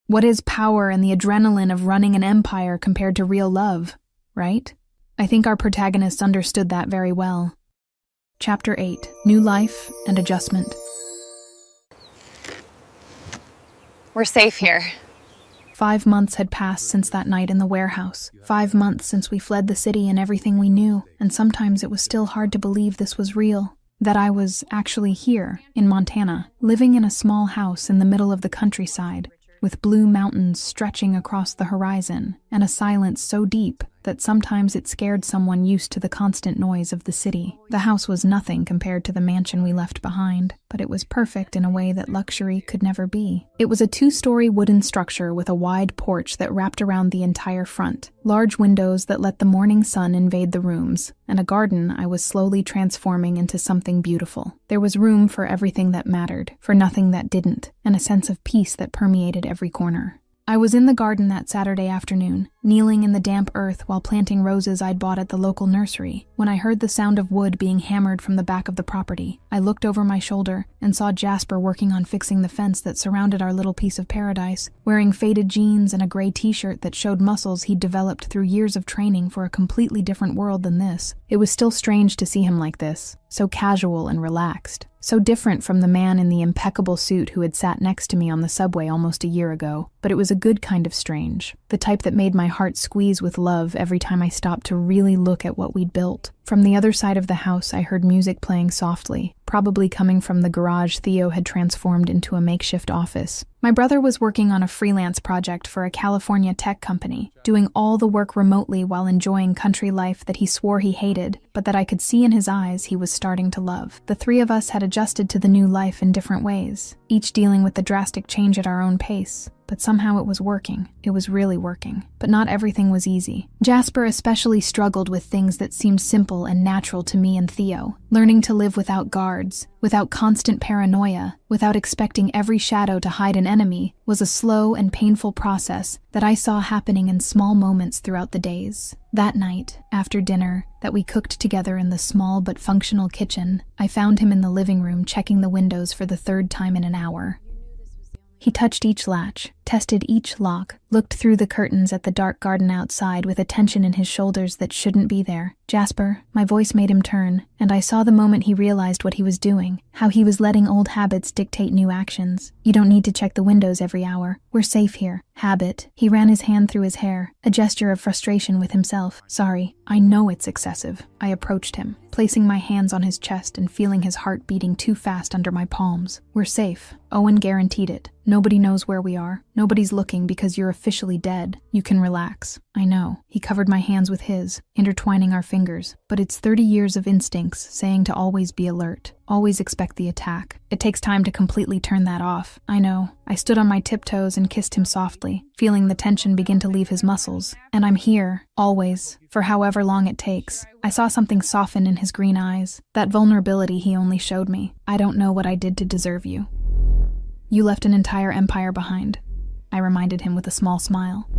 What is power and the adrenaline of running an empire compared to real love, right? I think our protagonists understood that very well. Chapter 8. New Life and Adjustment. We're safe here. 5 months had passed since that night in the warehouse. 5 months since we fled the city and everything we knew, and sometimes it was still hard to believe this was real. that I was actually here, in Montana, living in a small house in the middle of the countryside, with blue mountains stretching across the horizon, and a silence so deep that sometimes it scared someone used to the constant noise of the city. The house was nothing compared to the mansion we left behind, but it was perfect in a way that luxury could never be. It was a 2-story wooden structure with a wide porch that wrapped around the entire front, large windows that let the morning sun invade the rooms, and a garden I was slowly transforming into something beautiful. There was room for everything that mattered, for nothing that didn't, and a sense of peace that permeated every corner. I was in the garden that Saturday afternoon, kneeling in the damp earth while planting roses I'd bought at the local nursery, when I heard the sound of wood being hammered from the back of the property. I looked over my shoulder and saw Jasper working on fixing the fence that surrounded our little piece of paradise, wearing faded jeans and a gray t-shirt that showed muscles he'd developed through years of training for a completely different world than this. It was still strange to see him like this, so casual and relaxed. So different from the man in the impeccable suit who had sat next to me on the subway almost a year ago, but it was a good kind of strange, the type that made my heart squeeze with love every time I stopped to really look at what we'd built. From the other side of the house, I heard music playing softly, probably coming from the garage Theo had transformed into a makeshift office. My brother was working on a freelance project for a California tech company, doing all the work remotely while enjoying country life that he swore he hated, but that I could see in his eyes he was starting to love. The three of us had adjusted to the new life in different ways, each dealing with the drastic change at our own pace. But somehow it was working. It was really working. But not everything was easy. Jasper especially struggled with things that seemed simple and natural to me and Theo. Learning to live without guards, without constant paranoia, without expecting every shadow to hide an enemy, was a slow and painful process that I saw happening in small moments throughout the days. That night, after dinner, that we cooked together in the small but functional kitchen, I found him in the living room checking the windows for the 3rd time in an hour. He touched each latch, tested each lock, looked through the curtains at the dark garden outside with a tension in his shoulders that shouldn't be there. Jasper, my voice made him turn, and I saw the moment he realized what he was doing, how he was letting old habits dictate new actions. You don't need to check the windows every hour. We're safe here. Habit. He ran his hand through his hair, a gesture of frustration with himself. Sorry, I know it's excessive. I approached him, placing my hands on his chest and feeling his heart beating too fast under my palms. We're safe. Owen guaranteed it. Nobody knows where we are. Nobody's looking because you're officially dead. You can relax. I know. He covered my hands with his, intertwining our fingers. But it's 30 years of instincts saying to always be alert. Always expect the attack. It takes time to completely turn that off. I know. I stood on my tiptoes and kissed him softly, feeling the tension begin to leave his muscles. And I'm here, always, for however long it takes. I saw something soften in his green eyes. That vulnerability he only showed me. I don't know what I did to deserve you. You left an entire empire behind, I reminded him with a small smile.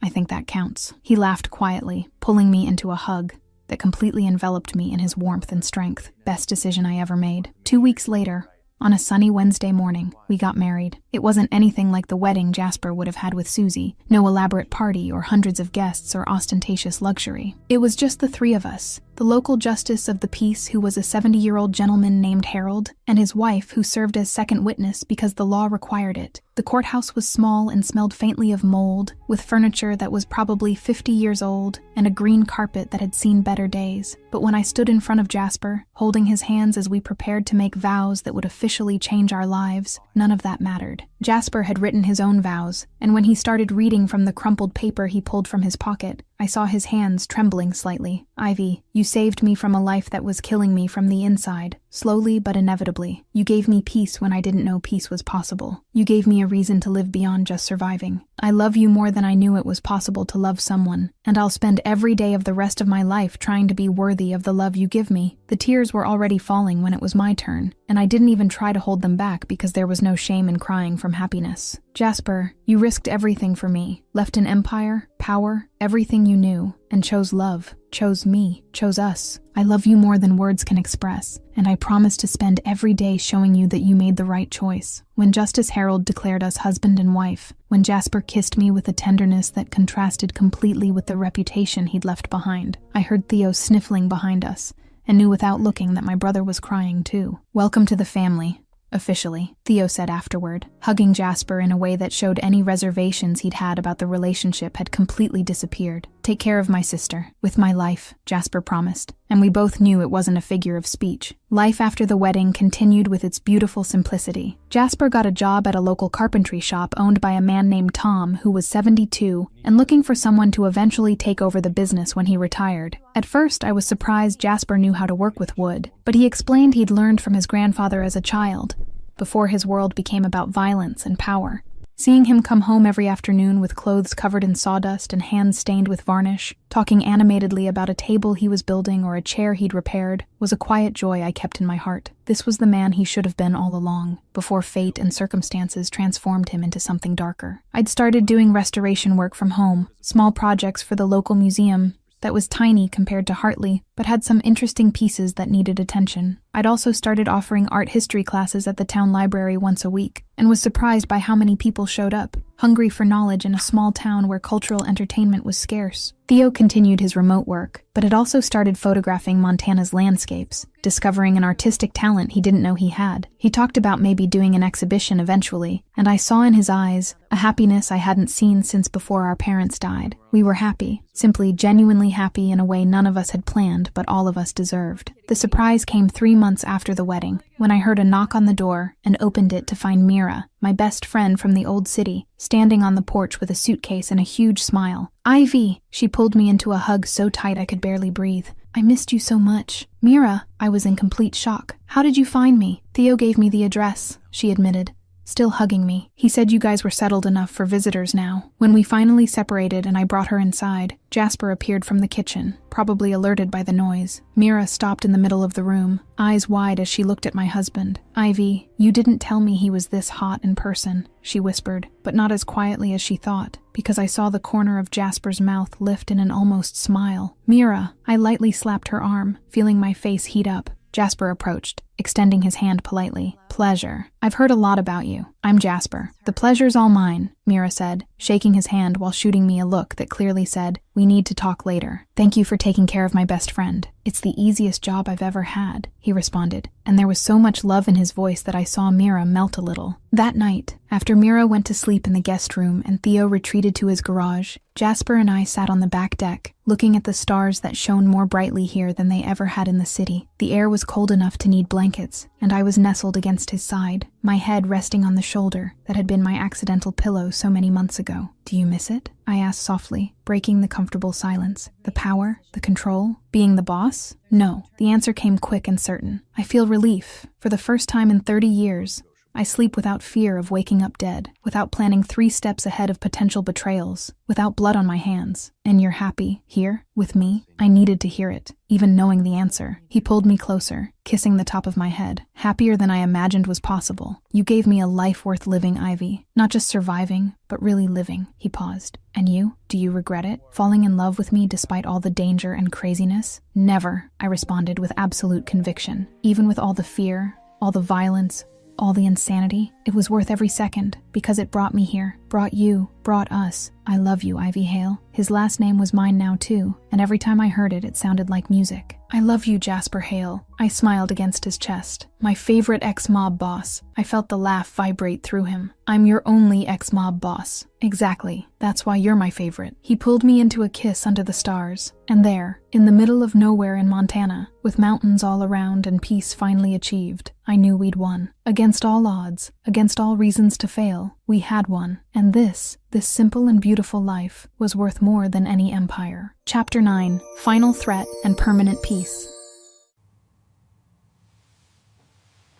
I think that counts. He laughed quietly, pulling me into a hug that completely enveloped me in his warmth and strength. Best decision I ever made. 2 weeks later, on a sunny Wednesday morning, we got married. It wasn't anything like the wedding Jasper would have had with Susie. No elaborate party or hundreds of guests or ostentatious luxury. It was just the three of us. The local justice of the peace, who was a 70-year-old gentleman named Harold, and his wife, who served as second witness because the law required it. The courthouse was small and smelled faintly of mold, with furniture that was probably 50 years old and a green carpet that had seen better days. But when I stood in front of Jasper, holding his hands as we prepared to make vows that would officially change our lives, none of that mattered. Jasper had written his own vows, and when he started reading from the crumpled paper he pulled from his pocket, I saw his hands trembling slightly. Ivy, you saved me from a life that was killing me from the inside, slowly but inevitably. You gave me peace when I didn't know peace was possible. You gave me a reason to live beyond just surviving. I love you more than I knew it was possible to love someone, and I'll spend every day of the rest of my life trying to be worthy of the love you give me. The tears were already falling when it was my turn, and I didn't even try to hold them back because there was no shame in crying from happiness. Jasper, you risked everything for me, left an empire, power, everything you knew, and chose love, chose me, chose us. I love you more than words can express, and I promise to spend every day showing you that you made the right choice. When Justice Harold declared us husband and wife, when Jasper kissed me with a tenderness that contrasted completely with the reputation he'd left behind, I heard Theo sniffling behind us, and knew without looking that my brother was crying too. Welcome to the family. Officially, Theo said afterward, hugging Jasper in a way that showed any reservations he'd had about the relationship had completely disappeared. take care of my sister. With my life, Jasper promised, and we both knew it wasn't a figure of speech. Life after the wedding continued with its beautiful simplicity. Jasper got a job at a local carpentry shop owned by a man named Tom, who was 72, and looking for someone to eventually take over the business when he retired. At first, I was surprised Jasper knew how to work with wood, but he explained he'd learned from his grandfather as a child, before his world became about violence and power. Seeing him come home every afternoon with clothes covered in sawdust and hands stained with varnish, talking animatedly about a table he was building or a chair he'd repaired, was a quiet joy I kept in my heart. This was the man he should have been all along, before fate and circumstances transformed him into something darker. I'd started doing restoration work from home, small projects for the local museum that was tiny compared to Hartley, but had some interesting pieces that needed attention. I'd also started offering art history classes at the town library once a week, and was surprised by how many people showed up, hungry for knowledge in a small town where cultural entertainment was scarce. Theo continued his remote work, but had also started photographing Montana's landscapes, discovering an artistic talent he didn't know he had. He talked about maybe doing an exhibition eventually, and I saw in his eyes a happiness I hadn't seen since before our parents died. We were happy, simply genuinely happy in a way none of us had planned, but all of us deserved. The surprise came 3 months after the wedding, when I heard a knock on the door and opened it to find Mira, my best friend from the old city, standing on the porch with a suitcase and a huge smile. "Ivy!" She pulled me into a hug so tight I could barely breathe. "I missed you so much." "Mira!" I was in complete shock. "How did you find me?" "Theo gave me the address," she admitted, still hugging me. "He said you guys were settled enough for visitors now." When we finally separated and I brought her inside, Jasper appeared from the kitchen, probably alerted by the noise. Mira stopped in the middle of the room, eyes wide as she looked at my husband. "Ivy, you didn't tell me he was this hot in person," she whispered, but not as quietly as she thought, because I saw the corner of Jasper's mouth lift in an almost smile. "Mira," I lightly slapped her arm, feeling my face heat up. Jasper approached, extending his hand politely. "Pleasure. I've heard a lot about you. I'm Jasper. The pleasure's all mine," Mira said, shaking his hand while shooting me a look that clearly said, "We need to talk later. Thank you for taking care of my best friend." "It's the easiest job I've ever had," he responded, and there was so much love in his voice that I saw Mira melt a little. That night, after Mira went to sleep in the guest room and Theo retreated to his garage, Jasper and I sat on the back deck, looking at the stars that shone more brightly here than they ever had in the city. The air was cold enough to need blankets, and I was nestled against his side, my head resting on the shoulder that had been my accidental pillow so many months ago. "Do you miss it?" I asked softly, breaking the comfortable silence. "The power? The control? Being the boss?" "No." The answer came quick and certain. "I feel relief. For the first time in 30 years, I sleep without fear of waking up dead, without planning 3 steps ahead of potential betrayals, without blood on my hands. And you're happy, here, with me?" I needed to hear it, even knowing the answer. He pulled me closer, kissing the top of my head. "Happier than I imagined was possible. You gave me a life worth living, Ivy. Not just surviving, but really living." He paused. "And you? Do you regret it? Falling in love with me despite all the danger and craziness?" "Never," I responded with absolute conviction. "Even with all the fear, all the violence, all the insanity, it was worth every second, because it brought me here, brought you, brought us. I love you, Ivy Hale." His last name was mine now too, and every time I heard it, it sounded like music. "I love you, Jasper Hale." I smiled against his chest. "My favorite ex-mob boss." I felt the laugh vibrate through him. "I'm your only ex-mob boss." "Exactly. That's why you're my favorite." He pulled me into a kiss under the stars. And there, in the middle of nowhere in Montana, with mountains all around and peace finally achieved, I knew we'd won. Against all odds, against all reasons to fail, we had won. And this simple and beautiful life was worth more than any empire. Chapter 9. Final Threat and Permanent Peace.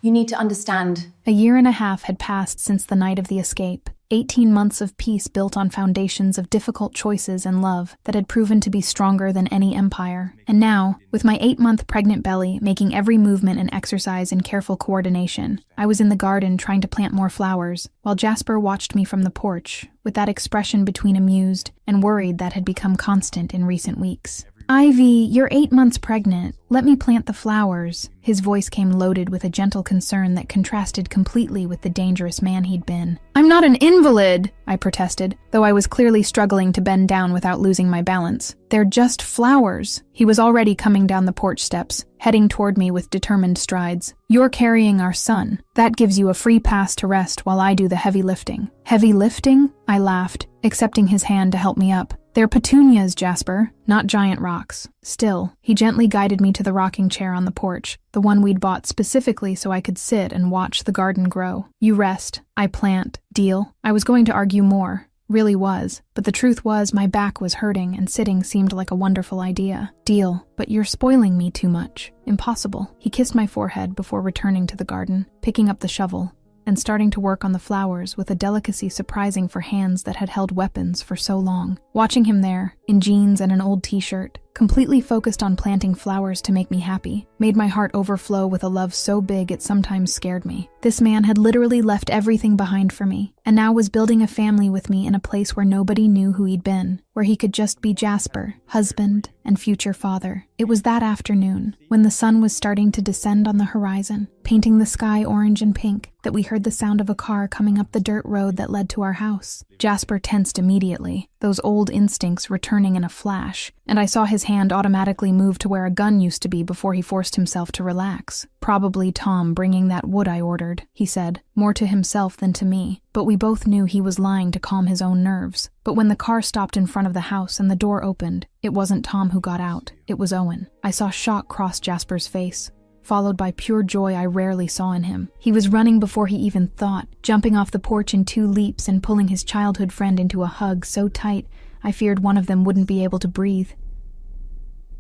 You need to understand. A 1.5 years had passed since the night of the escape. 18 months of peace built on foundations of difficult choices and love that had proven to be stronger than any empire. And now, with my 8-month pregnant belly making every movement an exercise in careful coordination, I was in the garden trying to plant more flowers, while Jasper watched me from the porch, with that expression between amused and worried that had become constant in recent weeks. "Ivy, you're 8 months pregnant. Let me plant the flowers." His voice came loaded with a gentle concern that contrasted completely with the dangerous man he'd been. "I'm not an invalid," I protested, though I was clearly struggling to bend down without losing my balance. "They're just flowers." He was already coming down the porch steps, heading toward me with determined strides. "You're carrying our son. That gives you a free pass to rest while I do the heavy lifting." "Heavy lifting?" I laughed, accepting his hand to help me up. They're petunias, Jasper, not giant rocks. Still, he gently guided me to the rocking chair on the porch, the one we'd bought specifically so I could sit and watch the garden grow. You rest, I plant. Deal? I was going to argue more. Really was, but the truth was my back was hurting and sitting seemed like a wonderful idea. Deal, but you're spoiling me too much. Impossible. He kissed my forehead before returning to the garden, picking up the shovel, and starting to work on the flowers with a delicacy surprising for hands that had held weapons for so long. Watching him there, in jeans and an old t-shirt, completely focused on planting flowers to make me happy, made my heart overflow with a love so big it sometimes scared me. This man had literally left everything behind for me, and now was building a family with me in a place where nobody knew who he'd been, where he could just be Jasper, husband, and future father. It was that afternoon, when the sun was starting to descend on the horizon, painting the sky orange and pink, that we heard the sound of a car coming up the dirt road that led to our house. Jasper tensed immediately, those old instincts returning in a flash, and I saw his hand automatically move to where a gun used to be before he forced himself to relax. Probably Tom bringing that wood I ordered, he said, more to himself than to me, but we both knew he was lying to calm his own nerves. But when the car stopped in front of the house and the door opened, it wasn't Tom who got out, it was Owen. I saw shock cross Jasper's face, followed by pure joy I rarely saw in him. He was running before he even thought, jumping off the porch in 2 leaps and pulling his childhood friend into a hug so tight I feared one of them wouldn't be able to breathe.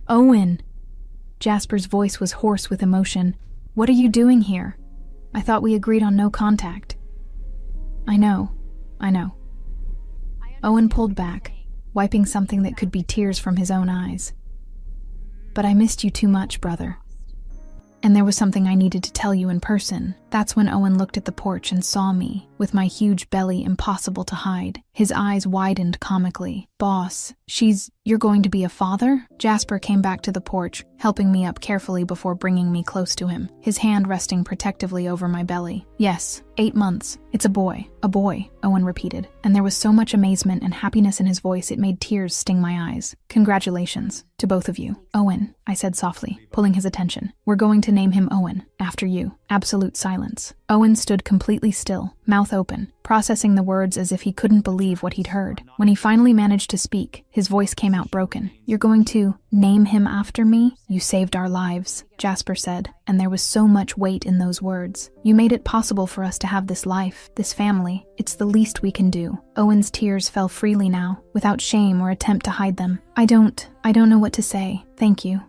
Owen! Jasper's voice was hoarse with emotion. What are you doing here? I thought we agreed on no contact. I know. Owen pulled back, wiping something that could be tears from his own eyes. But I missed you too much, brother. And there was something I needed to tell you in person. That's when Owen looked at the porch and saw me, with my huge belly impossible to hide. His eyes widened comically. Boss, you're going to be a father? Jasper came back to the porch, helping me up carefully before bringing me close to him, his hand resting protectively over my belly. Yes, 8 months. It's a boy, Owen repeated, and there was so much amazement and happiness in his voice it made tears sting my eyes. Congratulations, to both of you. Owen, I said softly, pulling his attention. We're going to name him Owen, after you. Absolute silence. Owen stood completely still, mouth open, processing the words as if he couldn't believe what he'd heard. When he finally managed to speak, his voice came out broken. You're going to name him after me? You saved our lives, Jasper said, and there was so much weight in those words. You made it possible for us to have this life, this family. It's the least we can do. Owen's tears fell freely now, without shame or attempt to hide them. I don't know what to say. Thank you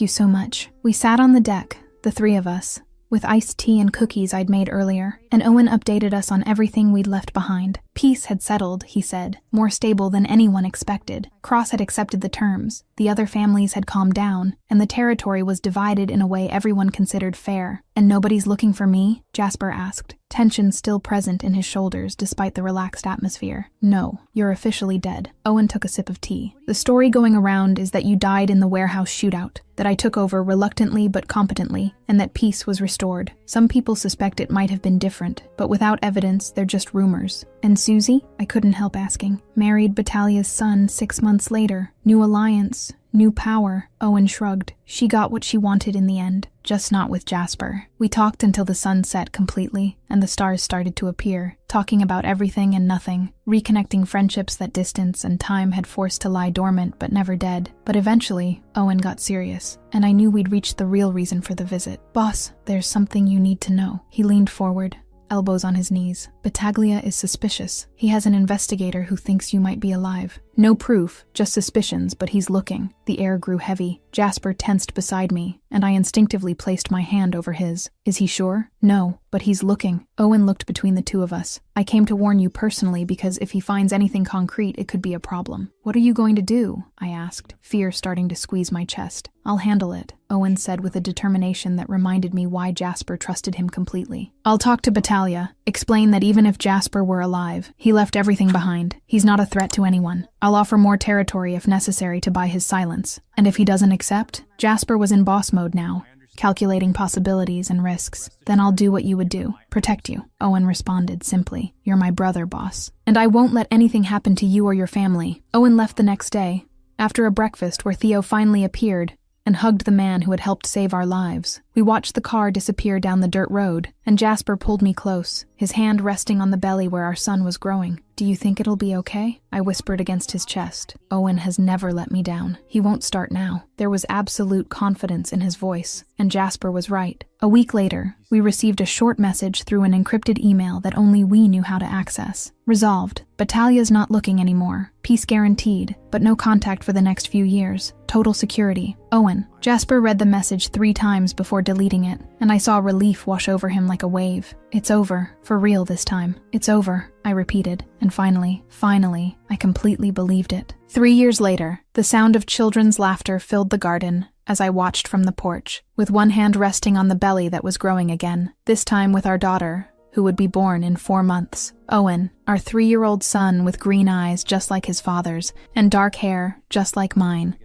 so much. We sat on the deck, the 3 of us, with iced tea and cookies I'd made earlier, and Owen updated us on everything we'd left behind. Peace had settled, he said, more stable than anyone expected. Cross had accepted the terms, the other families had calmed down, and the territory was divided in a way everyone considered fair. And nobody's looking for me? Jasper asked, tension still present in his shoulders despite the relaxed atmosphere. No, you're officially dead. Owen took a sip of tea. The story going around is that you died in the warehouse shootout, that I took over reluctantly but competently, and that peace was restored. Some people suspect it might have been different, but without evidence, they're just rumors. And Susie? I couldn't help asking. Married Batalia's son 6 months later. New alliance. New power. Owen shrugged. She got what she wanted in the end, just not with Jasper. We talked until the sun set completely, and the stars started to appear, talking about everything and nothing, reconnecting friendships that distance and time had forced to lie dormant but never dead. But eventually, Owen got serious, and I knew we'd reached the real reason for the visit. Boss, there's something you need to know. He leaned forward, elbows on his knees. Battaglia is suspicious. He has an investigator who thinks you might be alive. No proof, just suspicions, but he's looking. The air grew heavy. Jasper tensed beside me, and I instinctively placed my hand over his. Is he sure? No, but he's looking. Owen looked between the 2 of us. I came to warn you personally because if he finds anything concrete, it could be a problem. What are you going to do? I asked, fear starting to squeeze my chest. I'll handle it, Owen said with a determination that reminded me why Jasper trusted him completely. I'll talk to Battaglia, explain that even if Jasper were alive, he left everything behind. He's not a threat to anyone. I'll offer more territory if necessary to buy his silence. And if he doesn't accept, Jasper was in boss mode now, calculating possibilities and risks. Then I'll do what you would do, protect you. Owen responded simply. You're my brother, boss. And I won't let anything happen to you or your family. Owen left the next day, after a breakfast where Theo finally appeared and hugged the man who had helped save our lives. We watched the car disappear down the dirt road, and Jasper pulled me close, his hand resting on the belly where our son was growing. Do Do you think it'll be okay? I whispered against his chest. Owen has never let me down. He won't start now. There was absolute confidence in his voice, and Jasper was right. A week later, we received a short message through an encrypted email that only we knew how to access. Resolved. Batalia's not looking anymore. Peace guaranteed, but no contact for the next few years. Total security. Owen. Jasper read the message 3 times before deleting it, and I saw relief wash over him like a wave. It's over. For real this time. It's over, I repeated, and finally, I completely believed it. 3 years later, the sound of children's laughter filled the garden as I watched from the porch, with one hand resting on the belly that was growing again, this time with our daughter, who would be born in 4 months. Owen, our 3-year-old son with green eyes just like his father's, and dark hair just like mine,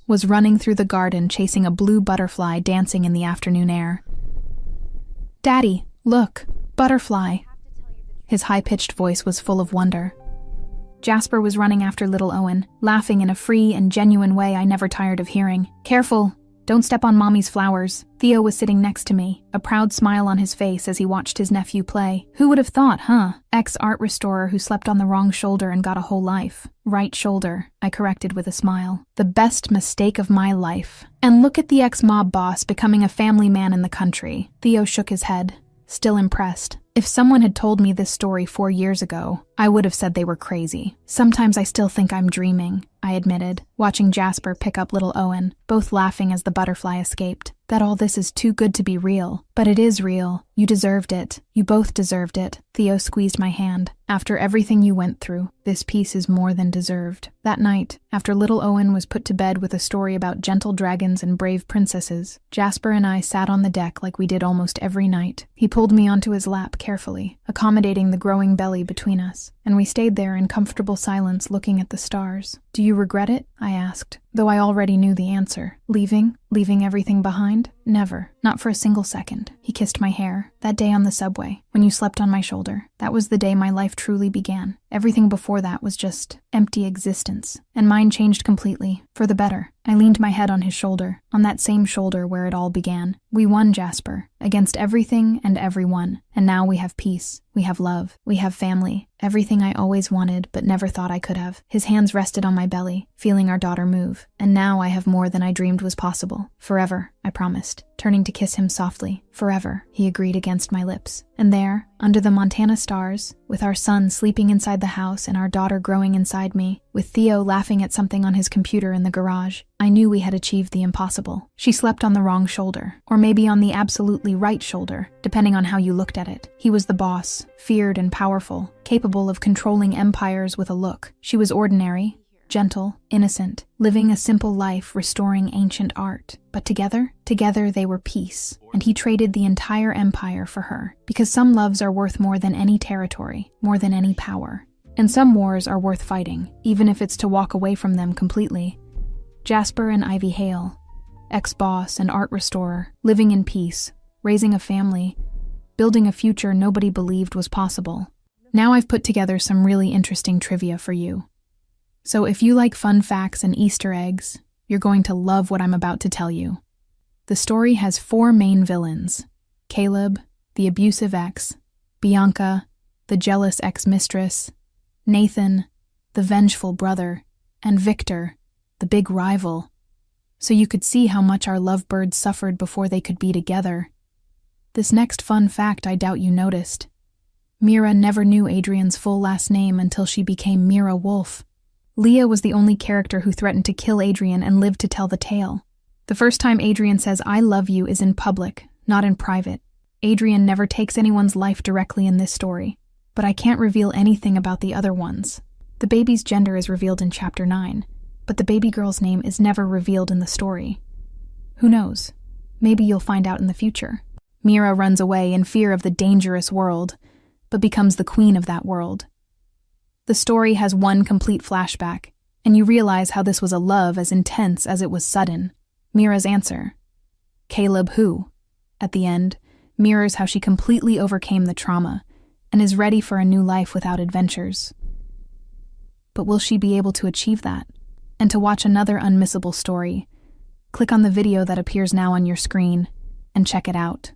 was running through the garden chasing a blue butterfly dancing in the afternoon air. "Daddy, look, butterfly." His high-pitched voice was full of wonder. Jasper was running after little Owen, laughing in a free and genuine way I never tired of hearing. "Careful, don't step on Mommy's flowers." Theo was sitting next to me, a proud smile on his face as he watched his nephew play. Who would have thought, huh? Ex-art restorer who slept on the wrong shoulder and got a whole life. Right shoulder, I corrected with a smile. The best mistake of my life. And look at the ex-mob boss becoming a family man in the country. Theo shook his head, still impressed. If someone had told me this story 4 years ago, I would have said they were crazy. Sometimes I still think I'm dreaming, I admitted, watching Jasper pick up little Owen, both laughing as the butterfly escaped. That all this is too good to be real. But it is real. You deserved it. You both deserved it. Theo squeezed my hand. After everything you went through, this peace is more than deserved. That night, after little Owen was put to bed with a story about gentle dragons and brave princesses, Jasper and I sat on the deck like we did almost every night. He pulled me onto his lap carefully, accommodating the growing belly between us, and we stayed there in comfortable silence looking at the stars. "Do you regret it?" I asked, though I already knew the answer. Leaving everything behind? Never. Not for a single second. He kissed my hair. That day on the subway, when you slept on my shoulder, that was the day my life truly began. Everything before that was just empty existence, and mine changed completely, for the better. I leaned my head on his shoulder, on that same shoulder where it all began. We won, Jasper, against everything and everyone, and now we have peace. We have love. We have family. Everything I always wanted but never thought I could have. His hands rested on my belly, feeling our daughter move, and now I have more than I dreamed was possible. Forever, I promised, turning to kiss him softly. Forever, he agreed against my lips. And there, under the Montana stars, with our son sleeping inside the house and our daughter growing inside me, with Theo laughing at something on his computer in the garage, I knew we had achieved the impossible. She slept on the wrong shoulder, or maybe on the absolutely right shoulder, depending on how you looked at it. He was the boss, feared and powerful, capable of controlling empires with a look. She was ordinary, gentle, innocent, living a simple life restoring ancient art. But together they were peace, and he traded the entire empire for her. Because some loves are worth more than any territory, more than any power. And some wars are worth fighting, even if it's to walk away from them completely. Jasper and Ivy Hale, ex-boss and art restorer, living in peace, raising a family, building a future nobody believed was possible. Now I've put together some really interesting trivia for you. So if you like fun facts and Easter eggs, you're going to love what I'm about to tell you. The story has 4 main villains: Caleb, the abusive ex; Bianca, the jealous ex-mistress; Nathan, the vengeful brother; and Victor, the big rival. So you could see how much our lovebirds suffered before they could be together. This next fun fact I doubt you noticed. Mira never knew Adrian's full last name until she became Mira Wolf. Leah was the only character who threatened to kill Adrian and lived to tell the tale. The first time Adrian says "I love you" is in public, not in private. Adrian never takes anyone's life directly in this story, but I can't reveal anything about the other ones. The baby's gender is revealed in Chapter 9, but the baby girl's name is never revealed in the story. Who knows? Maybe you'll find out in the future. Mira runs away in fear of the dangerous world, but becomes the queen of that world. The story has one complete flashback, and you realize how this was a love as intense as it was sudden. Mira's answer, "Caleb who?" at the end, mirrors how she completely overcame the trauma and is ready for a new life without adventures. But will she be able to achieve that? And to watch another unmissable story, click on the video that appears now on your screen and check it out.